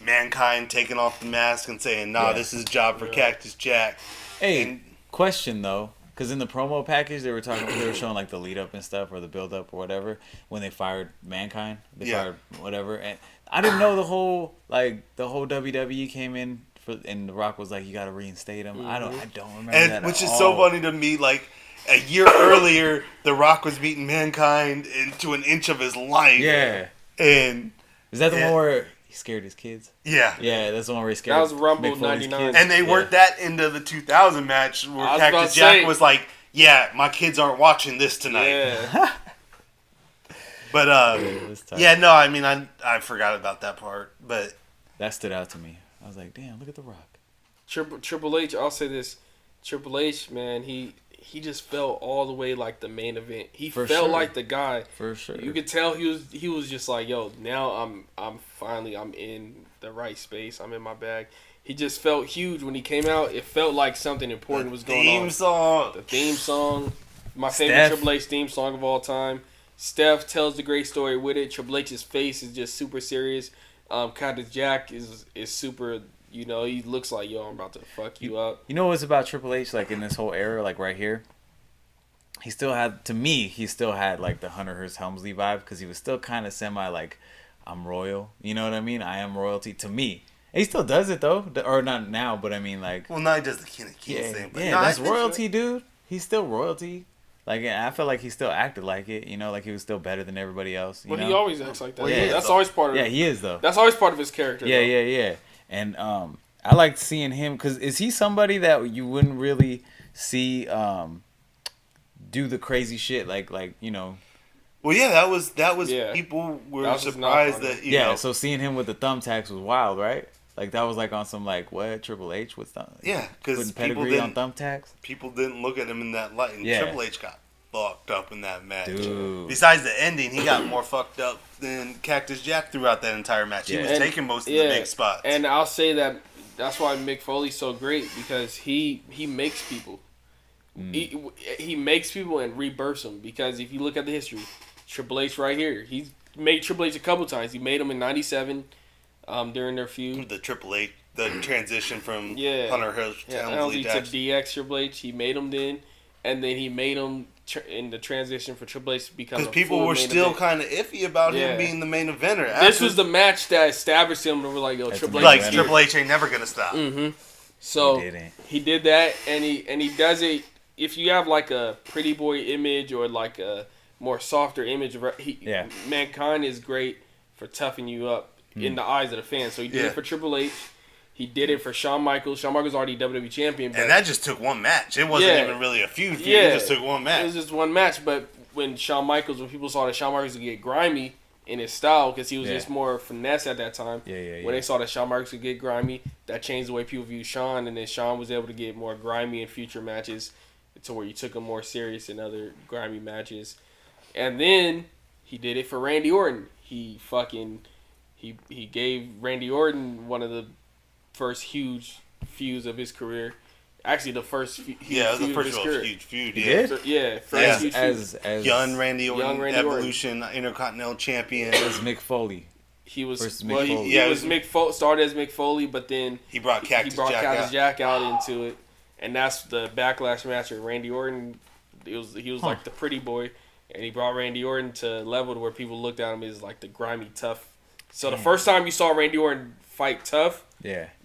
Mankind taking off the mask and saying, nah, this is a job for Cactus Jack. Hey, question though, because in the promo package they were showing like the lead up and stuff or the build up or whatever when they fired Mankind, they fired whatever, and I didn't know the whole WWE came in and The Rock was like, you got to reinstate him. I don't remember that which at is all. so funny to me, like. A year earlier, The Rock was beating Mankind into an inch of his life. Yeah. And is that the one where he scared his kids? Yeah. Yeah, that's the one where he scared. That was Rumble '99. And they worked that into the 2000 match where Cactus Jack was like, "Yeah, my kids aren't watching this tonight." Yeah. But no, I mean, I forgot about that part, but that stood out to me. I was like, "Damn, look at The Rock." Triple H. I'll say this: Triple H, man, he just felt all the way like the main event. He felt like the guy. For sure. You could tell he was just like, yo, now I'm finally in the right space. I'm in my bag. He just felt huge when he came out. It felt like something important was going on. The theme song. My favorite Triple H theme song of all time. Steph tells the great story with it. Triple H's face is just super serious. Cactus Jack is super. You know, he looks like, yo, I'm about to fuck you up. You know what's about Triple H, like, in this whole era, like, right here? He still had like, the Hunter Hearst Helmsley vibe, because he was still kind of semi, like, I'm royal. You know what I mean? I am royalty to me. And he still does it, though. Or not now, but I mean, like... Well, now he does the King of Kings thing. But that's royalty, dude. He's still royalty. Like, I felt like he still acted like it, you know, like he was still better than everybody else. But he always acts like that. Well, yeah, that's always part of it. Yeah, he is, though. That's always part of his character. Yeah. And I liked seeing him because is he somebody that you wouldn't really see do the crazy shit like you know? Well, yeah, that was people were surprised that you know. So seeing him with the thumbtacks was wild, right? Like that was like on some like what Triple H was because pedigree on thumbtacks. People didn't look at him in that light, and Triple H got fucked up in that match. Dude. Besides the ending, he got more fucked up than Cactus Jack throughout that entire match. He was taking most of the big spots. And I'll say that's why Mick Foley's so great, because he makes people. He makes people and rebirths them, because if you look at the history, Triple H right here, he's made Triple H a couple times. He made him in '97 during their feud. The Triple H, the transition from Hunter Hearst to DX Triple H, he made him then, and then he made him in the transition for Triple H because people were still kind of iffy about him being the main eventer. This was the match that established him, and we're like, yo, Triple H. Like, Triple H ain't never going to stop. Mm-hmm. So he did that, and he does it. If you have like a pretty boy image or like a more softer image, Mankind is great for toughing you up in the eyes of the fans. So he did it for Triple H. He did it for Shawn Michaels. Shawn Michaels already WWE champion. And that just took one match. It wasn't even really a feud. It just took one match. It was just one match. But when people saw that Shawn Michaels would get grimy in his style, because he was just more finesse at that time. When they saw that Shawn Michaels would get grimy, that changed the way people view Shawn. And then Shawn was able to get more grimy in future matches, to where you took him more serious in other grimy matches. And then he did it for Randy Orton. He gave Randy Orton one of the first huge feuds of his career. Actually, the first huge feud. First huge as young Randy Orton, Evolution Intercontinental Champion. As Mick Foley. He was Mick Foley, started as Mick Foley, but then he brought Cactus Jack out into it, and that's the backlash match with Randy Orton. He was like the pretty boy, and he brought Randy Orton to a level to where people looked at him as like the grimy tough. So the first time you saw Randy Orton fight tough,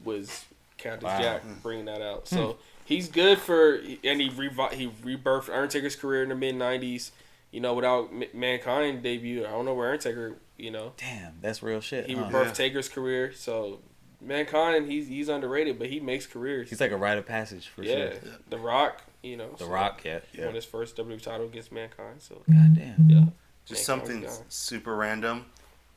was Cactus Jack bringing that out. So he's good and he rebirthed Undertaker's career in the mid-90s. You know, without Mankind debut, I don't know where Undertaker, you know. Damn, that's real shit. He rebirthed Taker's career. So Mankind, he's underrated, but he makes careers. He's like a rite of passage for sure. Yeah, The Rock, you know. Rock, He won his first WWE title against Mankind. So goddamn. Yeah. Just something super random.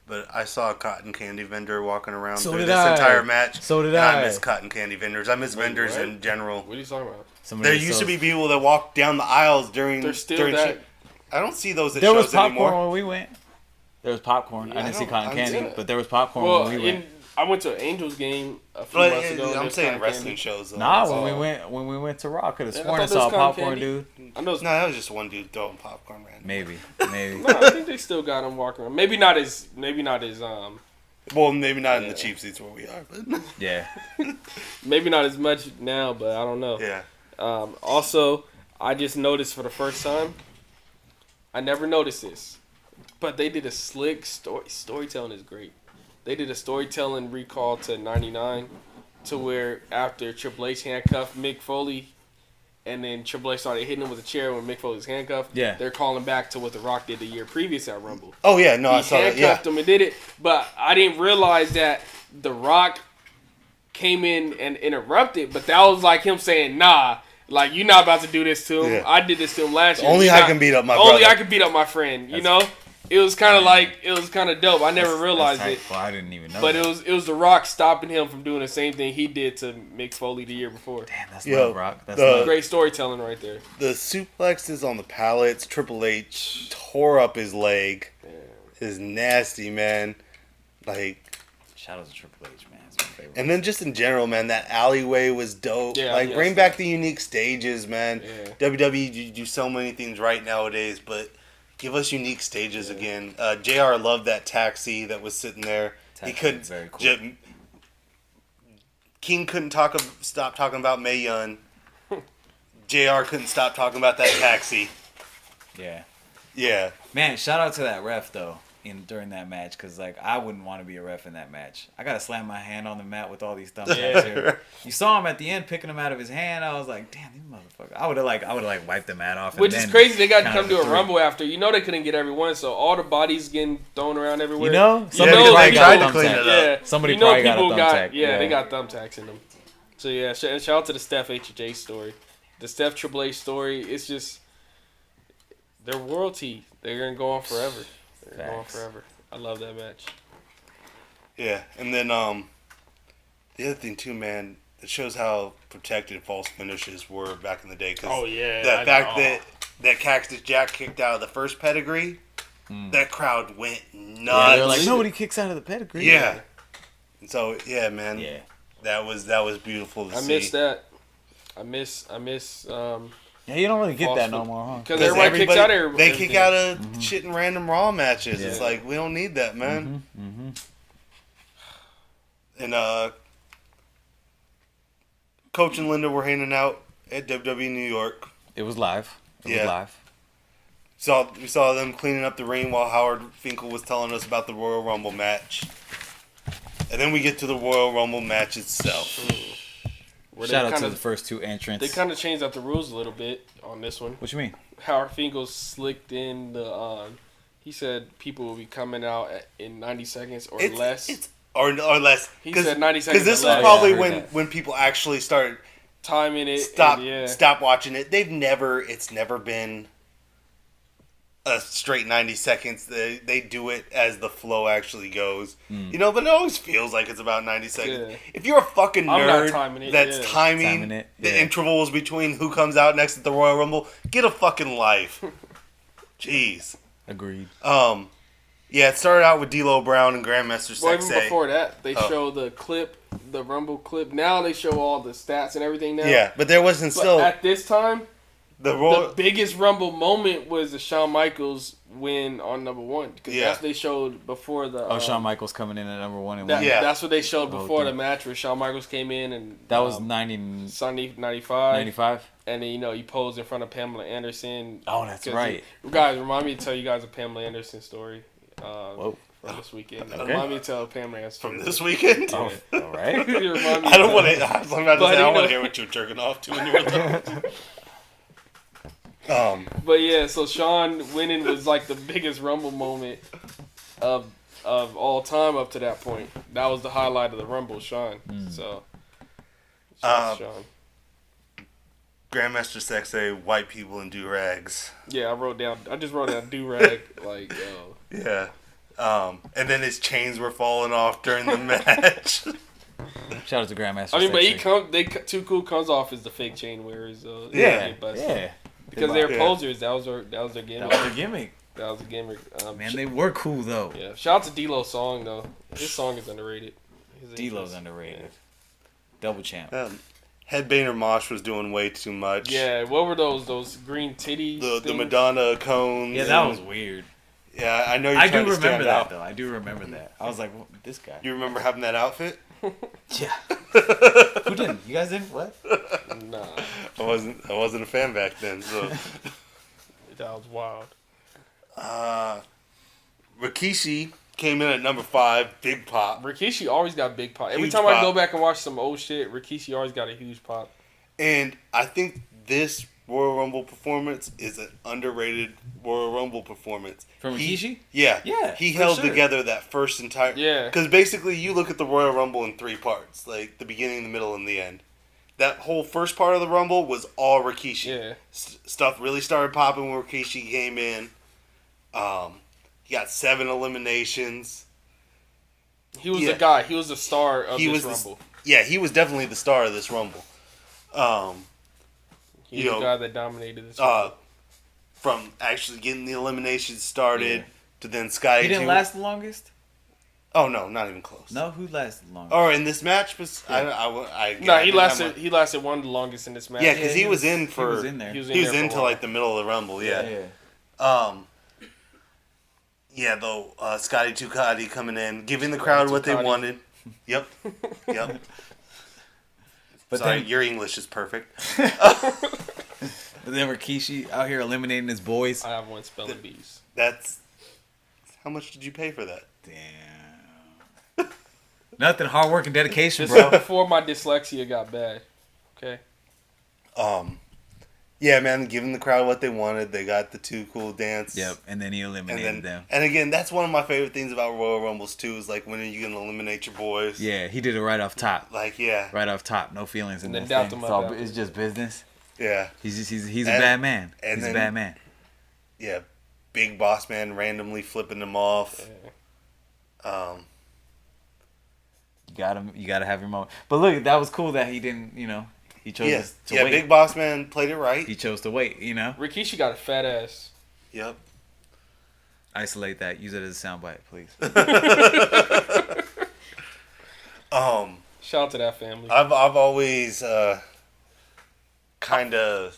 But I saw a cotton candy vendor walking around through this entire match. So did I. I miss cotton candy vendors. I miss vendors in general. What are you talking about? There used to be people that walked down the aisles during... There's still that. I don't see those at shows anymore. There was popcorn when we went. There was popcorn. I didn't see cotton candy, but there was popcorn when we went. I went to an Angels game a few months ago. I'm saying wrestling shows. Though. Nah, when we went to Raw, I could have sworn I saw a popcorn dude. I know. No, that was just one dude throwing popcorn random. Maybe. No, I think they still got him walking around. Maybe not as. Well, maybe not in the cheap seats where we are, but yeah. Maybe not as much now, but I don't know. Yeah. Also, I just noticed for the first time. I never noticed this, but they did a slick storytelling is great. They did a storytelling recall to '99, to where after Triple H handcuffed Mick Foley, and then Triple H started hitting him with a chair when Mick Foley was handcuffed. Yeah. They're calling back to what The Rock did the year previous at Rumble. Oh yeah, no, I saw that. He handcuffed him and did it, but I didn't realize that The Rock came in and interrupted. But that was like him saying, "Nah, like you're not about to do this to him. Yeah. I did this to him last year. Only I can beat up my brother. Only I can beat up my friend. You know." It was kind of dope. I never realized it. Well, I didn't even know. But it was The Rock stopping him from doing the same thing he did to Mick Foley the year before. Damn, that's not Rock. That's great storytelling right there. The suplexes on the pallets, Triple H tore up his leg. Is nasty, man. Like, shout out to Triple H, man. It's my favorite. And then just in general, man, that alleyway was dope. Yeah, like, bring back the unique stages, man. Yeah. WWE, you do so many things right nowadays, but give us unique stages again. JR loved that taxi that was sitting there. He couldn't. Very cool. King couldn't stop talking about Mae Young. JR couldn't stop talking about that taxi. Yeah. Yeah. Man, shout out to that ref though. During that match, because like I wouldn't want to be a ref in that match. I gotta slam my hand on the mat with all these thumbtacks here. You saw him at the end picking them out of his hand. I was like, damn, these motherfuckers. I would have wiped the mat off. Which is crazy. They got to come to a Rumble after. You know they couldn't get everyone, so all the bodies getting thrown around everywhere. You know, somebody probably got a thumbtack. Yeah, somebody probably got a thumbtack. Yeah, they got thumbtacks in them. So yeah, shout out to the Steph H story, the Steph Triple H story. It's just they're royalty. They're gonna go on forever. They're going on forever. I love that match. Yeah, and then the other thing too, man, it shows how protected false finishes were back in the day. Cause the fact that Cactus Jack kicked out of the first pedigree, that crowd went nuts. Yeah, they're like, nobody kicks out of the pedigree. Yeah. And so man. Yeah. That was beautiful to see. I miss that. I miss. Yeah, you don't really get that no more, huh? Because everybody kicks out of They kick out of shit in random Raw matches. Yeah. It's like, we don't need that, man. And Coach and Linda were hanging out at WWE New York. It was live. It was live. We saw them cleaning up the ring while Howard Finkel was telling us about the Royal Rumble match. And then we get to the Royal Rumble match itself. Shout out to the first two entrants. They kind of changed out the rules a little bit on this one. What you mean? Howard Finkel slicked in the. He said people will be coming out in 90 seconds or less. Or less. He said 90 seconds. Because this was probably when people actually started timing it. Stop watching it. It's never been a straight 90 seconds. They do it as the flow actually goes. You know, but it always feels like it's about 90 seconds. Yeah. If you're a fucking nerd that's timing the intervals between who comes out next at the Royal Rumble, get a fucking life. Jeez. Agreed. Yeah, it started out with D'Lo Brown and Grandmaster Sexay. Well, even before that, they show the clip, the Rumble clip. Now they show all the stats and everything now. Yeah, but there wasn't still... At this time... The biggest Rumble moment was the Shawn Michaels win on number one. Because that's what they showed before the... Shawn Michaels coming in at number one. And that's what they showed before the match where Shawn Michaels came in and... That was 95. 95. And then, he posed in front of Pamela Anderson. Oh, that's right. Guys, remind me to tell you guys a Pamela Anderson story from this weekend. Okay. Remind me to tell Pamela Anderson story. From this weekend? Oh, all right. I don't want to... I was about to say, I want to hear what you're jerking off to when you were little. But yeah, so Shawn winning was like the biggest Rumble moment of all time up to that point. That was the highlight of the Rumble, Shawn. So, Shawn. Grandmaster Sexay, white people in do-rags. Yeah, I just wrote down do-rag, like, yo. Yeah. And then his chains were falling off during the match. Shout out to Grandmaster Sexay. I mean, but Too Cool comes off as the fake chain wearers. Yeah. Because they're posers. That was their gimmick. That was a gimmick. Man, they were cool, though. Yeah. Shout out to D-Lo's song, though. His song is underrated. D-Lo's underrated. Yeah. Double champ. Headbanger Mosh was doing way too much. Yeah, what were those green titties? The Madonna cones. Yeah, that was weird. Yeah, I know. I do remember that though. I do remember that. I was like, well, this guy. You remember having that outfit? Yeah. Who didn't? You guys didn't? What? Nah. I wasn't a fan back then. So. That was wild. Rikishi came in at number 5, big pop. Rikishi always got big pop. Every Huge time pop. I go back and watch some old shit, Rikishi always got a huge pop. And I think this Royal Rumble performance is an underrated Royal Rumble performance. From Rikishi? Yeah. Yeah. He held together that first entire... Yeah. Because basically you look at the Royal Rumble in 3 parts. Like the beginning, the middle, and the end. That whole first part of the Rumble was all Rikishi. Yeah. Stuff really started popping when Rikishi came in. He got 7 eliminations. He was the guy. He was the star of this Rumble. He was definitely the star of this Rumble. He's the guy that dominated this Rumble. From actually getting the eliminations started to then Scotty. He didn't last the longest? Oh, no, not even close. No, who lasted the longest? Or in this match? He lasted one of the longest in this match. Yeah, because he was in for... He was in there. He was into like the middle of the Rumble, yeah. Scotty Ducati coming in, giving the crowd what they wanted. Yep. But sorry, your English is perfect. But then Rikishi out here eliminating his boys. I have one spelling bees. That's... How much did you pay for that? Damn. Nothing. Hard work and dedication, This bro. before my dyslexia got bad. Okay. Yeah, man, giving the crowd what they wanted. They got the 2 cool dance. Yep, and then he eliminated them. And again, that's one of my favorite things about Royal Rumbles, too, is like, when are you going to eliminate your boys? Yeah, he did it right off top. Like, yeah. Right off top. No feelings in this doubt thing. them It's just business. Yeah. He's a bad man. He's a bad man. Yeah, Big Boss Man randomly flipping them off. Yeah. You gotta have your moment. But look, that was cool that he didn't, he chose to wait. Big Boss Man played it right. He chose to wait, Rikishi got a fat ass. Yep. Isolate that. Use it as a soundbite, please. Shout out to that family. I've always kind of...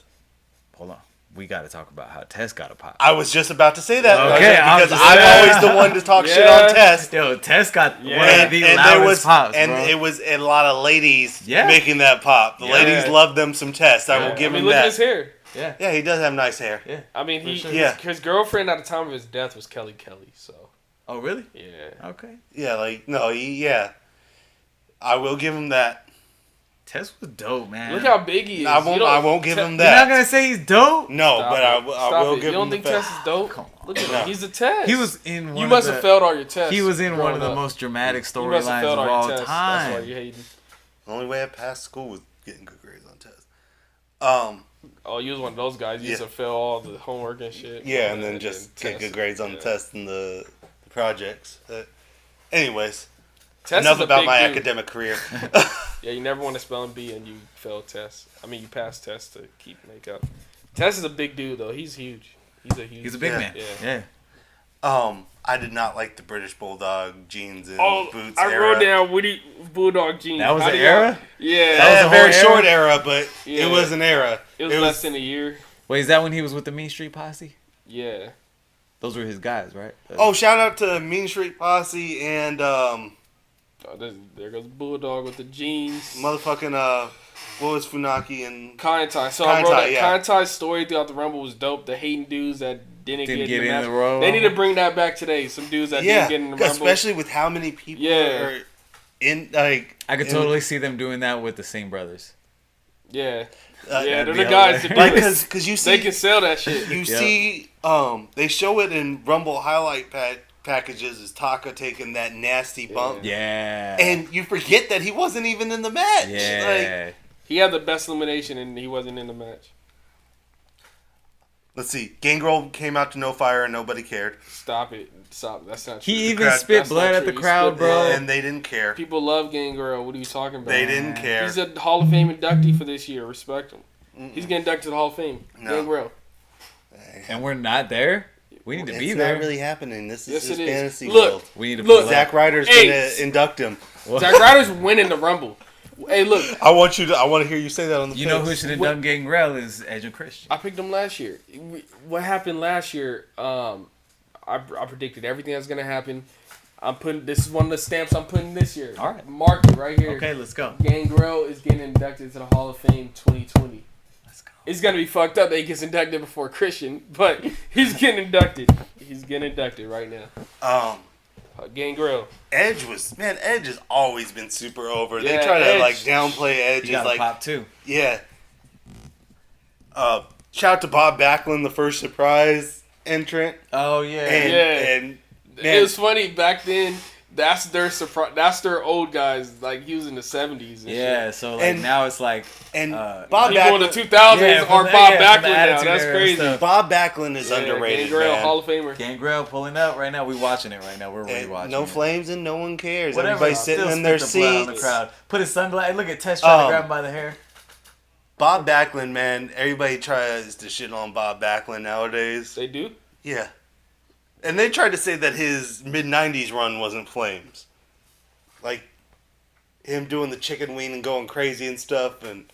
Hold on. We got to talk about how Tazz got a pop. I was just about to say that. Okay, because I'm always the one to talk shit on Tazz. Yo, Tazz got one of the loudest pops, and bro. it was a lot of ladies making that pop. The ladies love them some Tazz. I will give him look that. at his hair. Yeah, he does have nice hair. Yeah. I mean, his girlfriend at the time of his death was Kelly. So. Oh, really? Yeah. Okay. Yeah, I will give him that. Tazz was dope, man. Look how big he is. I won't give him that. You're not gonna say he's dope? No, Stop but I will give him. You don't think Tazz is dope? Come on. Look at him. He's a Tazz. He was in one. You must have failed all your tests. He was in one of the most dramatic storylines of all time. That's why you're hating. The only way I passed school was getting good grades on tests. Oh, you was one of those guys. You used to fail all the homework and shit. Yeah, and then just get good grades on the tests and the projects. Anyways, enough about my academic career. Yeah, you never want to spell and bee and you fail tests. I mean, you pass tests to make up. Tazz is a big dude though. He's huge. He's a big man. Yeah. I did not like the British Bulldog jeans and boots. I wrote down Woody Bulldog jeans. That was an era? Yeah. That was a very short era, but it was an era. It was less than a year. Wait, is that when he was with the Mean Street Posse? Yeah. Those were his guys, right? Shout out to Mean Street Posse and there goes Bulldog with the jeans. Motherfucking what was Funaki and Kantai. So I wrote that Kantai's story throughout the Rumble was dope. The hating dudes that didn't get in the Rumble. They need to bring that back today. Some dudes that didn't get in the Rumble. Especially with how many people are in like. I could totally see them doing that with the Singh brothers. Yeah. They're the guys to do it. Because you see, they can sell that shit. You see, they show it in Rumble highlight packages as Taka taking that nasty bump. Yeah. And you forget that he wasn't even in the match. Yeah. He had the best elimination and he wasn't in the match. Let's see. Gangrel came out to no fire and nobody cared. Stop it. Stop. That's not true. He even spit blood at the crowd, bro. And they didn't care. People love Gangrel. What are you talking about? They didn't care. He's a Hall of Fame inductee for this year. Respect him. He's getting inducted to the Hall of Fame. No. Gangrel. And we're not there? We need to be there. It's not really happening. This is yes, his it fantasy is. world. We need to Zack Ryder's going to induct him. Zack Ryder's winning the Rumble. Hey, look. I want to hear you say that on the. You know who should have done Gangrel is Edge and Christian. I picked them last year. What happened last year? I predicted everything that's gonna happen. This is one of the stamps I'm putting this year. All right. Mark it right here. Okay, let's go. Gangrel is getting inducted to the Hall of Fame 2020. Let's go. It's gonna be fucked up that he gets inducted before Christian, but he's getting inducted. He's getting inducted right now. Gangrel. Edge has always been super over. Yeah, they try to Edge. like downplay Edge. You got like pop too. Yeah. Shout out to Bob Backlund, the first surprise entrant. Oh yeah. And it was funny back then. That's their surprise. That's their old guys. Like he was in the 70s. Yeah. Shit. So like now it's like Bob people in the 2000s are Bob Backlund now. That's crazy. Bob Backlund is underrated. Gangrel, man. Hall of Famer. Gangrel pulling up right now. We watching it right now. We're really watching. No it. flames and no one cares. Whatever. Everybody's sitting in their seats. The crowd. Put his sunglasses. Look at Tess trying to grab him by the hair. Bob Backlund, man. Everybody tries to shit on Bob Backlund nowadays. They do? Yeah. And they tried to say that his mid-90s run wasn't flames. Like, him doing the chicken wing and going crazy and stuff. And,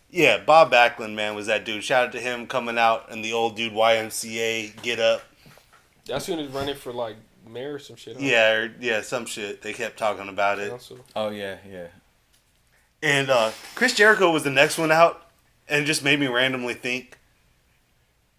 yeah, Bob Backlund, man, was that dude. Shout out to him coming out in the old dude YMCA get up. That's when he was running for, like, mayor or some shit. Yeah, some shit. They kept talking about it. Oh, yeah. And Chris Jericho was the next one out. And it just made me randomly think,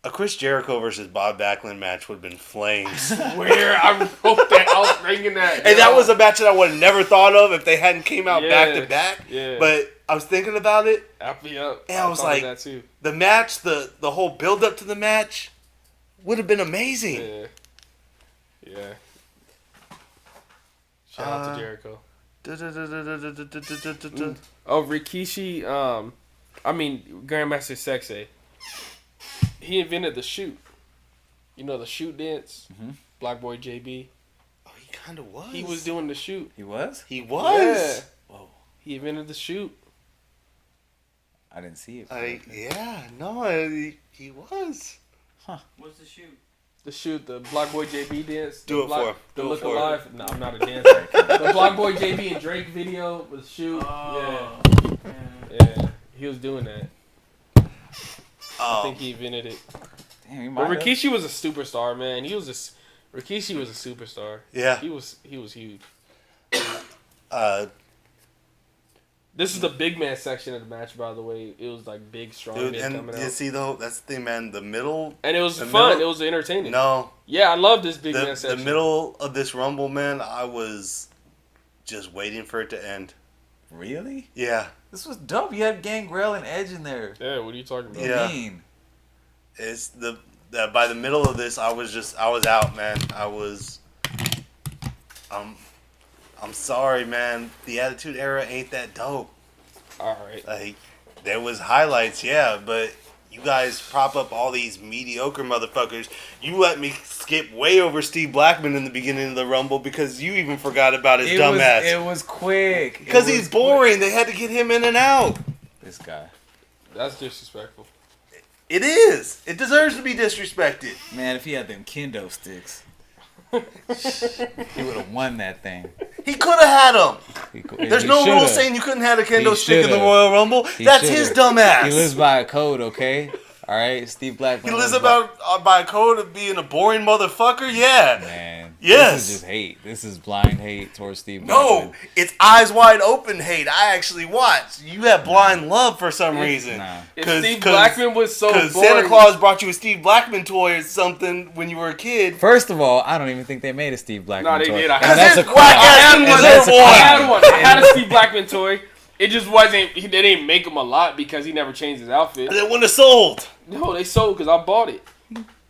a Chris Jericho versus Bob Backlund match would have been flames. Where I wrote that, I was thinking that. And that was a match that I would have never thought of if they hadn't came out back to back. Yeah. But I was thinking about it. Yeah. And I was like, that too. the match, the whole build up to the match would have been amazing. Yeah. Shout out to Jericho. Oh, Rikishi, Grandmaster Sexay. He invented the shoot. You know the shoot dance? Mm-hmm. Black Boy JB. Oh, he kind of was. He was doing the shoot. He was? He was? Yeah. Whoa. He invented the shoot. I didn't see it. He was. Huh. What's the shoot? The shoot, the Black Boy JB dance. Do it for him. The Look Alive. No, I'm not a dancer. The Black Boy JB and Drake video with the shoot. Oh. Yeah. He was doing that. I think he invented it. Damn, but Rikishi was a superstar, man. Rikishi was a superstar. Yeah. He was huge. This is the big man section of the match, by the way. It was like big, strong men coming out. You see, though, that's the thing, man. The middle. And it was fun. It was entertaining. No. Yeah, I love this big man section. The middle of this Rumble, man, I was just waiting for it to end. Really? Yeah. This was dope. You had Gangrel and Edge in there. Yeah, what are you talking about? Yeah. It's by the middle of this, I was out, man. I'm sorry, man. The Attitude Era ain't that dope. All right. Like, there was highlights, yeah, but you guys prop up all these mediocre motherfuckers. You let me skip way over Steve Blackman in the beginning of the Rumble because you even forgot about his dumbass. It was quick. Because he's boring. They had to get him in and out. This guy. That's disrespectful. It is. It deserves to be disrespected. Man, if he had them kendo sticks, he would have won that thing. He could have had them. There's no rule saying you couldn't have a kendo stick in the Royal Rumble. That's his dumbass. He lives by a code, okay? All right, Steve Blackman. He lives by a code of being a boring motherfucker. Yeah. Man. Yes. This is just hate. This is blind hate towards Steve Blackman. No, it's eyes wide open hate. I actually watched. You have blind love for some reason. Nah. If Steve Blackman was so boring. Because Santa Claus brought you a Steve Blackman toy or something when you were a kid. First of all, I don't even think they made a Steve Blackman toy. No, they did. I had a Steve Blackman toy. It just wasn't. They didn't make him a lot because he never changed his outfit. They wouldn't have sold. No, they sold because I bought it.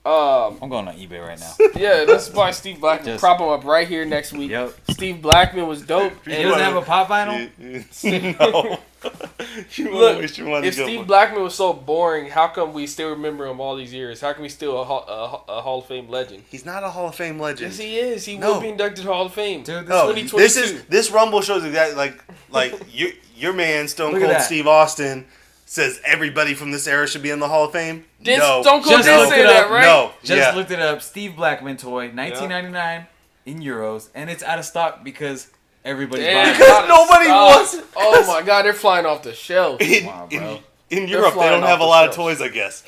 I'm going on eBay right now. Yeah, let's buy Steve Blackman. Prop him up right here next week. Yep. Steve Blackman was dope. He doesn't have a pop vinyl? No. Look, if Steve Blackman was so boring, how come we still remember him all these years? How come he's still a Hall of Fame legend? He's not a Hall of Fame legend. Yes, he is. He will be inducted to Hall of Fame. Dude, this Rumble shows exactly like your man Stone Cold Steve Austin says everybody from this era should be in the Hall of Fame. Stone Cold did say that, right? No. Just looked it up. Steve Blackman toy, $19.99 in euros, and it's out of stock because Everybody's Damn, buying Because nobody stop. wants it. Oh my God, they're flying off the shelf. In, Come on, bro. in Europe, they flying don't off have a the lot of shelves. toys, I guess.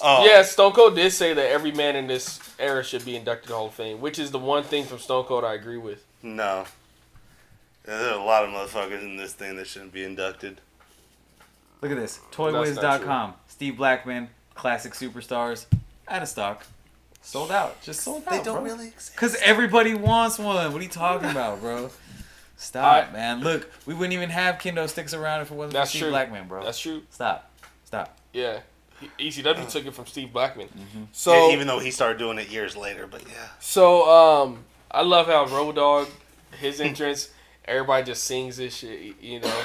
Yeah, Stone Cold did say that every man in this era should be inducted to the Hall of Fame, which is the one thing from Stone Cold I agree with. No. There are a lot of motherfuckers in this thing that shouldn't be inducted. Look at this. That's not Toywiz.com. Steve Blackman, classic superstars, out of stock. Sold out. Just sold out, They don't bro. really exist. Because everybody wants one. What are you talking about, bro? Stop, man. Look, we wouldn't even have kendo sticks around if it wasn't for Steve Blackman, bro. That's true. Stop. Yeah. ECW took it from Steve Blackman. Mm-hmm. So Yeah, even though he started doing it years later, but yeah. So I love how Road Dogg, his entrance, everybody just sings this shit, you know.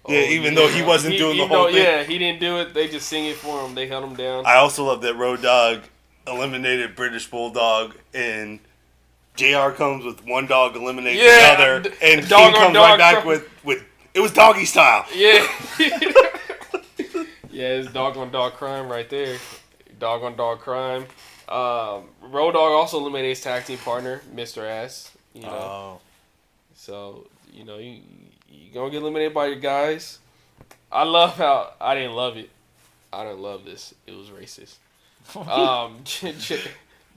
Yeah, even though he wasn't doing the whole thing. Yeah, he didn't do it. They just sing it for him. They held him down. I also love that Road Dogg eliminated British Bulldog, and JR comes with one dog eliminating the other, and dog King on comes right dog back trouble. with it was doggy style. Yeah. Yeah, it's dog on dog crime right there. Dog on dog crime. Road Dogg also eliminated his tag team partner, Mr. Ass. You know. Oh. So, you know, you gonna get eliminated by your guys. I love how I didn't love it. I didn't love this. It was racist.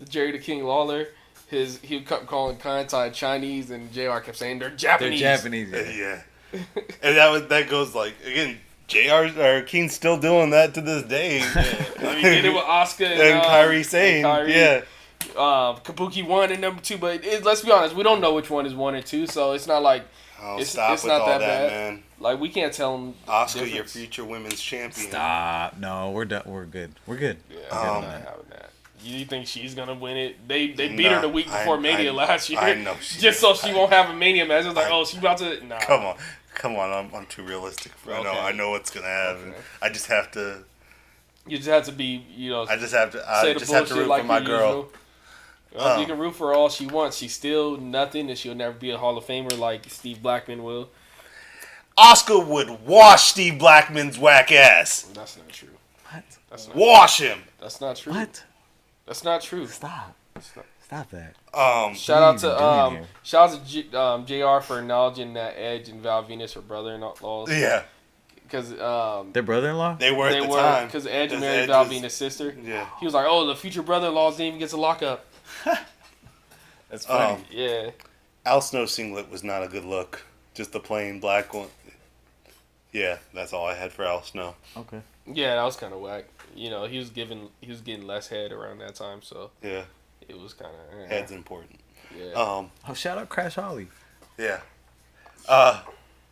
Jerry the King Lawler, he kept calling Kantai Chinese, and JR kept saying they're Japanese. They're Japanese. Yeah, and that goes like again. King's still doing that to this day. Yeah. I mean, he did it with Asuka and Kairi Sane. Yeah. Kabuki 1 and number 2, but let's be honest, we don't know which one is 1 and 2, so it's not like it's Stop with not all that that, bad. man. Like we can't tell them. Asuka, your future women's champion. Stop. No, we're done. We're good. We're good. Yeah, I'm not having that. You think she's gonna win it? They beat her the week before Mania last year. I know. Just so she won't have a Mania match. It's like, oh, she's about to. Nah. Come on. I'm too realistic. Okay. I know what's gonna happen. Okay. I just have to. You just have to be, you know. I just have to. I say just the have to bullshit root like for my you girl. usual. Well, you can root for her all she wants. She's still nothing, and she'll never be a Hall of Famer like Steve Blackman will. Asuka would wash Steve Blackman's whack ass. That's not true. What? That's not Wash him. That's not true. What? That's not true. Stop. Stop that. Shout out to JR for acknowledging that Edge and Val Venus are brother-in-laws. Yeah. Because their brother-in-law? They were at the time. Because Edge married Val Venus' sister. Yeah. He was like, oh, the future brother-in-laws didn't even get to lock up. That's funny. Yeah. Al Snow singlet was not a good look. Just the plain black one. Yeah, that's all I had for Al Snow. Okay. Yeah, that was kind of whack. You know, he was getting less head around that time, so Yeah. it was kind of Head's important. Yeah. Shout out Crash Holly. Yeah.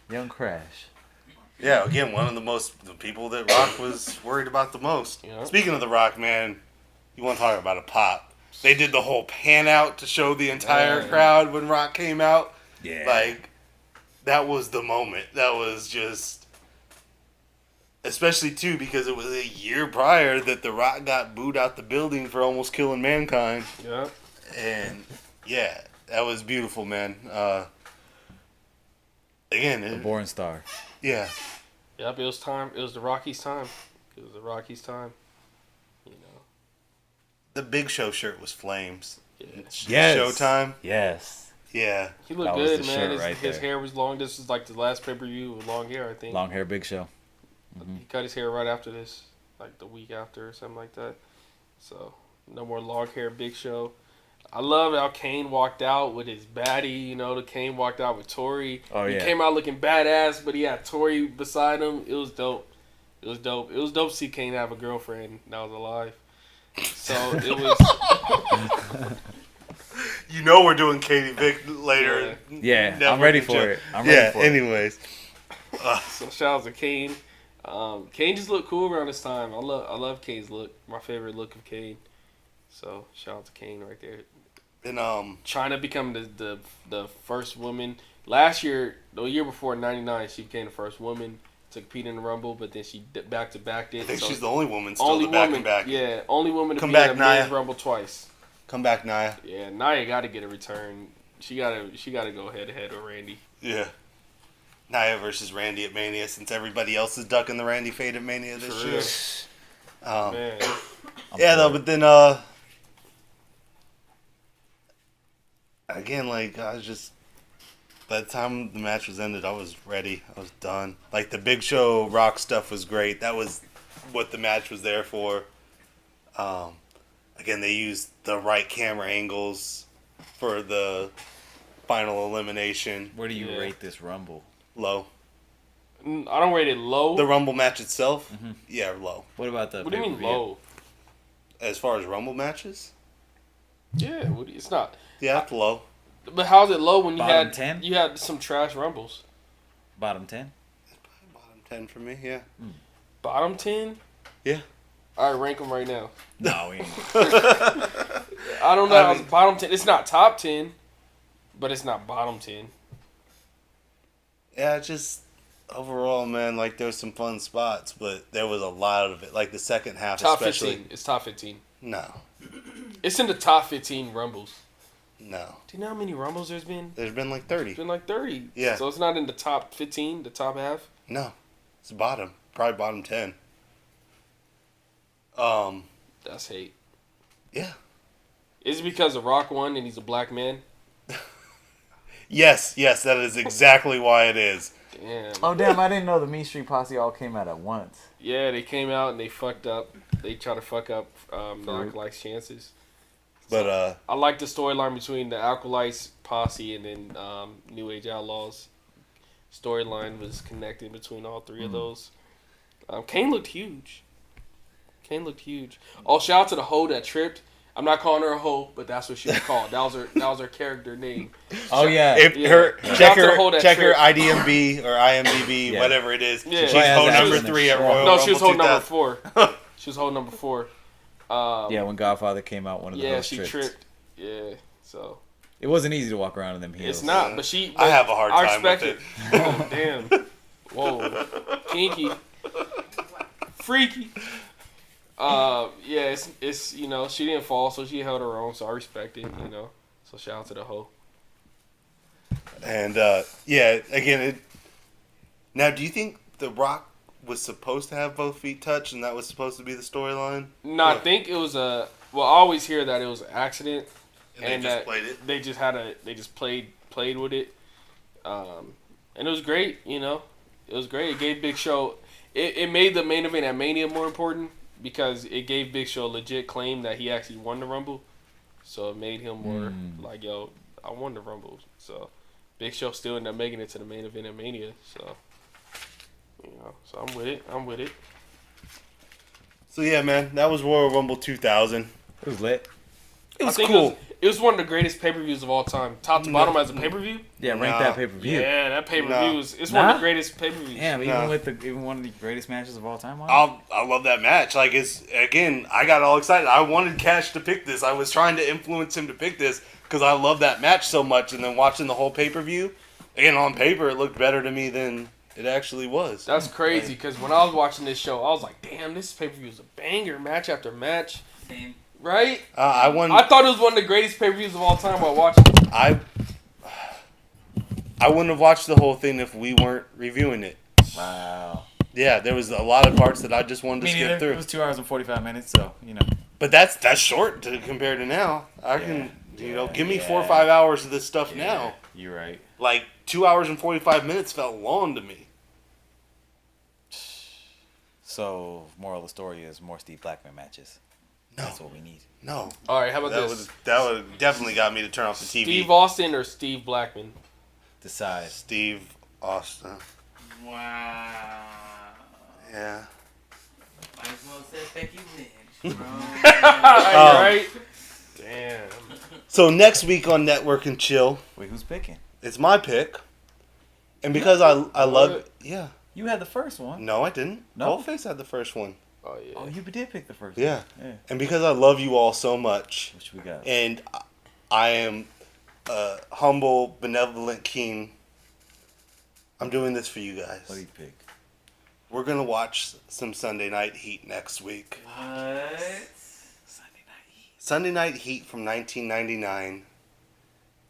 Young Crash. Yeah, again, one of the people that Rock was worried about the most. Yeah. Speaking of The Rock, man, you want to talk about a pop. They did the whole pan out to show the entire crowd when Rock came out. Yeah. Like, that was the moment. That was just... Especially, too, because it was a year prior that The Rock got booed out the building for almost killing Mankind. Yeah. And, yeah, that was beautiful, man. Again... A born star. Yeah. Yep, it was time. It was the Rockies' time. It was the Rockies' time. You know. The Big Show shirt was flames. Yeah. Yes. Showtime. Yes. Yeah. He looked That was good, the man. shirt right His there. hair was long. This was like the last pay-per-view with long hair, I think. Long hair, Big Show. He cut his hair right after this, like the week after or something like that. So, no more long hair, Big Show. I love how Kane walked out with his baddie. You know, Kane walked out with Tori. Oh, He yeah. came out looking badass, but he had Tori beside him. It was dope. It was dope. It was dope to see Kane have a girlfriend that was alive. So, it was... You know we're doing Katie Vick later. Yeah, Network I'm ready and for show. it. I'm ready for it. Anyways. So shout out to Kane. Kane just looked cool around this time. I love Kane's look. My favorite look of Kane. So shout out to Kane right there. And Trying to become the first woman. Last year, the year before, '99, she became the first woman to compete in the Rumble. But then she back-to-backed it. I think so she's the only woman still only to back woman. and back. Yeah, only woman to Come be back, in the men's Nia. Rumble twice. Come back, Nia. Yeah, Nia got to get a return. She gotta go head to head with Randy. Yeah. Nia versus Randy at Mania, since everybody else is ducking the Randy fade at Mania this For year. Man, Yeah, though, but then again, like I was just By the time the match was ended, I was ready. I was done. Like, the Big Show Rock stuff was great. That was what the match was there for. Again, they used the right camera angles for the final elimination. Where do you rate this Rumble? Low. I don't rate it low. The Rumble match itself? Mm-hmm. Yeah, low. What about the What do you mean low? As far as Rumble matches? Yeah, it's not. Yeah, it's low. But how's it low when you Bottom had 10? You had some trash Rumbles? Bottom 10? It's probably bottom 10 for me, yeah. Bottom 10? Yeah. All right, rank them right now. No, we ain't. I don't know. Bottom 10. It's not top 10, but it's not bottom 10. Yeah, just overall, man, like, there was some fun spots, but there was a lot of it. Like, the second half Top especially. 15. It's top 15. No. It's in the top 15 Rumbles. No. Do you know how many Rumbles there's been? There's been like 30. It's been like 30. Yeah. So it's not in the top 15, the top half? No. It's bottom. Probably bottom 10. That's hate. Yeah. Is it because The Rock won and he's a black man? Yes, that is exactly why it is. Damn. Oh, damn, I didn't know the Mean Street Posse all came out at once. Yeah, they came out and they fucked up. They tried to fuck up the Acolytes' chances. But, I like the storyline between the Acolytes posse and then New Age Outlaws. Storyline was connected between all three of those. Kane looked huge. Oh, shout out to the hoe that tripped. I'm not calling her a hoe, but that's what she was called. That was her character name. Oh, yeah. Check her IDMB or IMDb, whatever it is. Yeah. She's hoe number 3 at Royal Rumble. No, she was hoe number 4. She was hoe number 4. When Godfather came out, one of the hosts she tripped. Yeah, so it wasn't easy to walk around in them heels. it's not, but I have a hard time with it. Oh damn! Whoa, kinky, freaky. It's she didn't fall, so she held her own, so I respect it. So shout out to the hoe. And again, now do you think The Rock was supposed to have both feet touch, and that was supposed to be the storyline? No, I think it was I always hear that it was an accident, and they just played it. They just played with it, and it was great. It was great. It gave Big Show. It made the main event at Mania more important because it gave Big Show a legit claim that he actually won the Rumble, so it made him more like, yo, I won the Rumble. So Big Show still ended up making it to the main event at Mania. So. So I'm with it. So yeah, man, that was Royal Rumble 2000. It was lit. It was cool. It was one of the greatest pay-per-views of all time. Top to bottom as a pay-per-view. Yeah, rank that pay-per-view. Yeah, that pay-per-view is one of the greatest pay-per-views. Yeah, even one of the greatest matches of all time. I love that match. Like, I got all excited. I wanted Cash to pick this. I was trying to influence him to pick this because I love that match so much. And then watching the whole pay-per-view, again, on paper, it looked better to me than it actually was. That's crazy because when I was watching this show, I was like, damn, this pay-per-view is a banger, match after match. Same. Right? I thought it was one of the greatest pay-per-views of all time while watching it. I wouldn't have watched the whole thing if we weren't reviewing it. Wow. Yeah, there was a lot of parts that I just wanted to skip through. It was 2 hours and 45 minutes, so, But that's short compared to now. Give me 4 or 5 hours of this stuff now. You're right. Like, 2 hours and 45 minutes felt long to me. So, moral of the story is more Steve Blackman matches. No. That's what we need. No. All right, how about this? That would definitely got me to turn off the TV. Steve Austin or Steve Blackman? Decide. Steve Austin. Wow. Yeah. Might as well say Becky Lynch, bro. Right? Damn. So next week on Network and Chill, Wait, who's picking? it's my pick. And because I love it. Yeah. You had the first one. No, I didn't. No? Coldface had the first one. Oh, yeah. Oh, you did pick the first Yeah. one. Yeah. And because I love you all so much, Which we got? and I am a humble, benevolent king, I'm doing this for you guys. What do you pick? We're going to watch some Sunday Night Heat next week. What? Sunday Night Heat from 1999.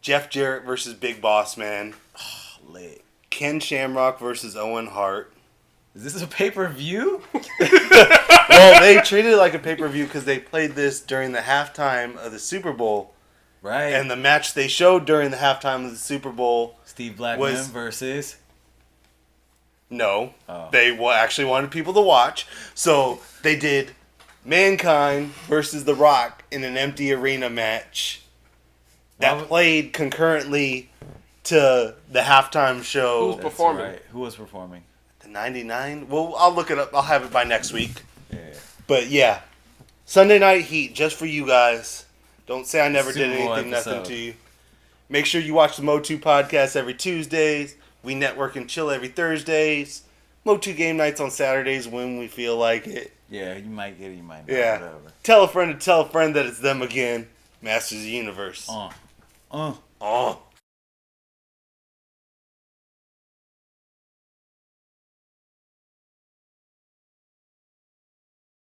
Jeff Jarrett versus Big Boss Man. Oh, lit. Ken Shamrock versus Owen Hart. Is this a pay-per-view? Well, they treated it like a pay-per-view because they played this during the halftime of the Super Bowl. Right. And the match they showed during the halftime of the Super Bowl, Steve Blackman versus... No. Oh. They actually wanted people to watch. So they did Mankind versus The Rock in an empty arena match that played concurrently to the halftime show. Who's performing? Right. Who was performing? The 99? Well, I'll look it up. I'll have it by next week. Yeah. But yeah, Sunday Night Heat just for you guys. Don't say I never did anything, nothing to you. Make sure you watch the Motu podcast every Tuesdays. We network and chill every Thursdays. Motu game nights on Saturdays when we feel like it. Yeah, you might get it, you might not. Yeah. Whatever. Tell a friend to tell a friend that it's them again. Masters of the Universe. Oh.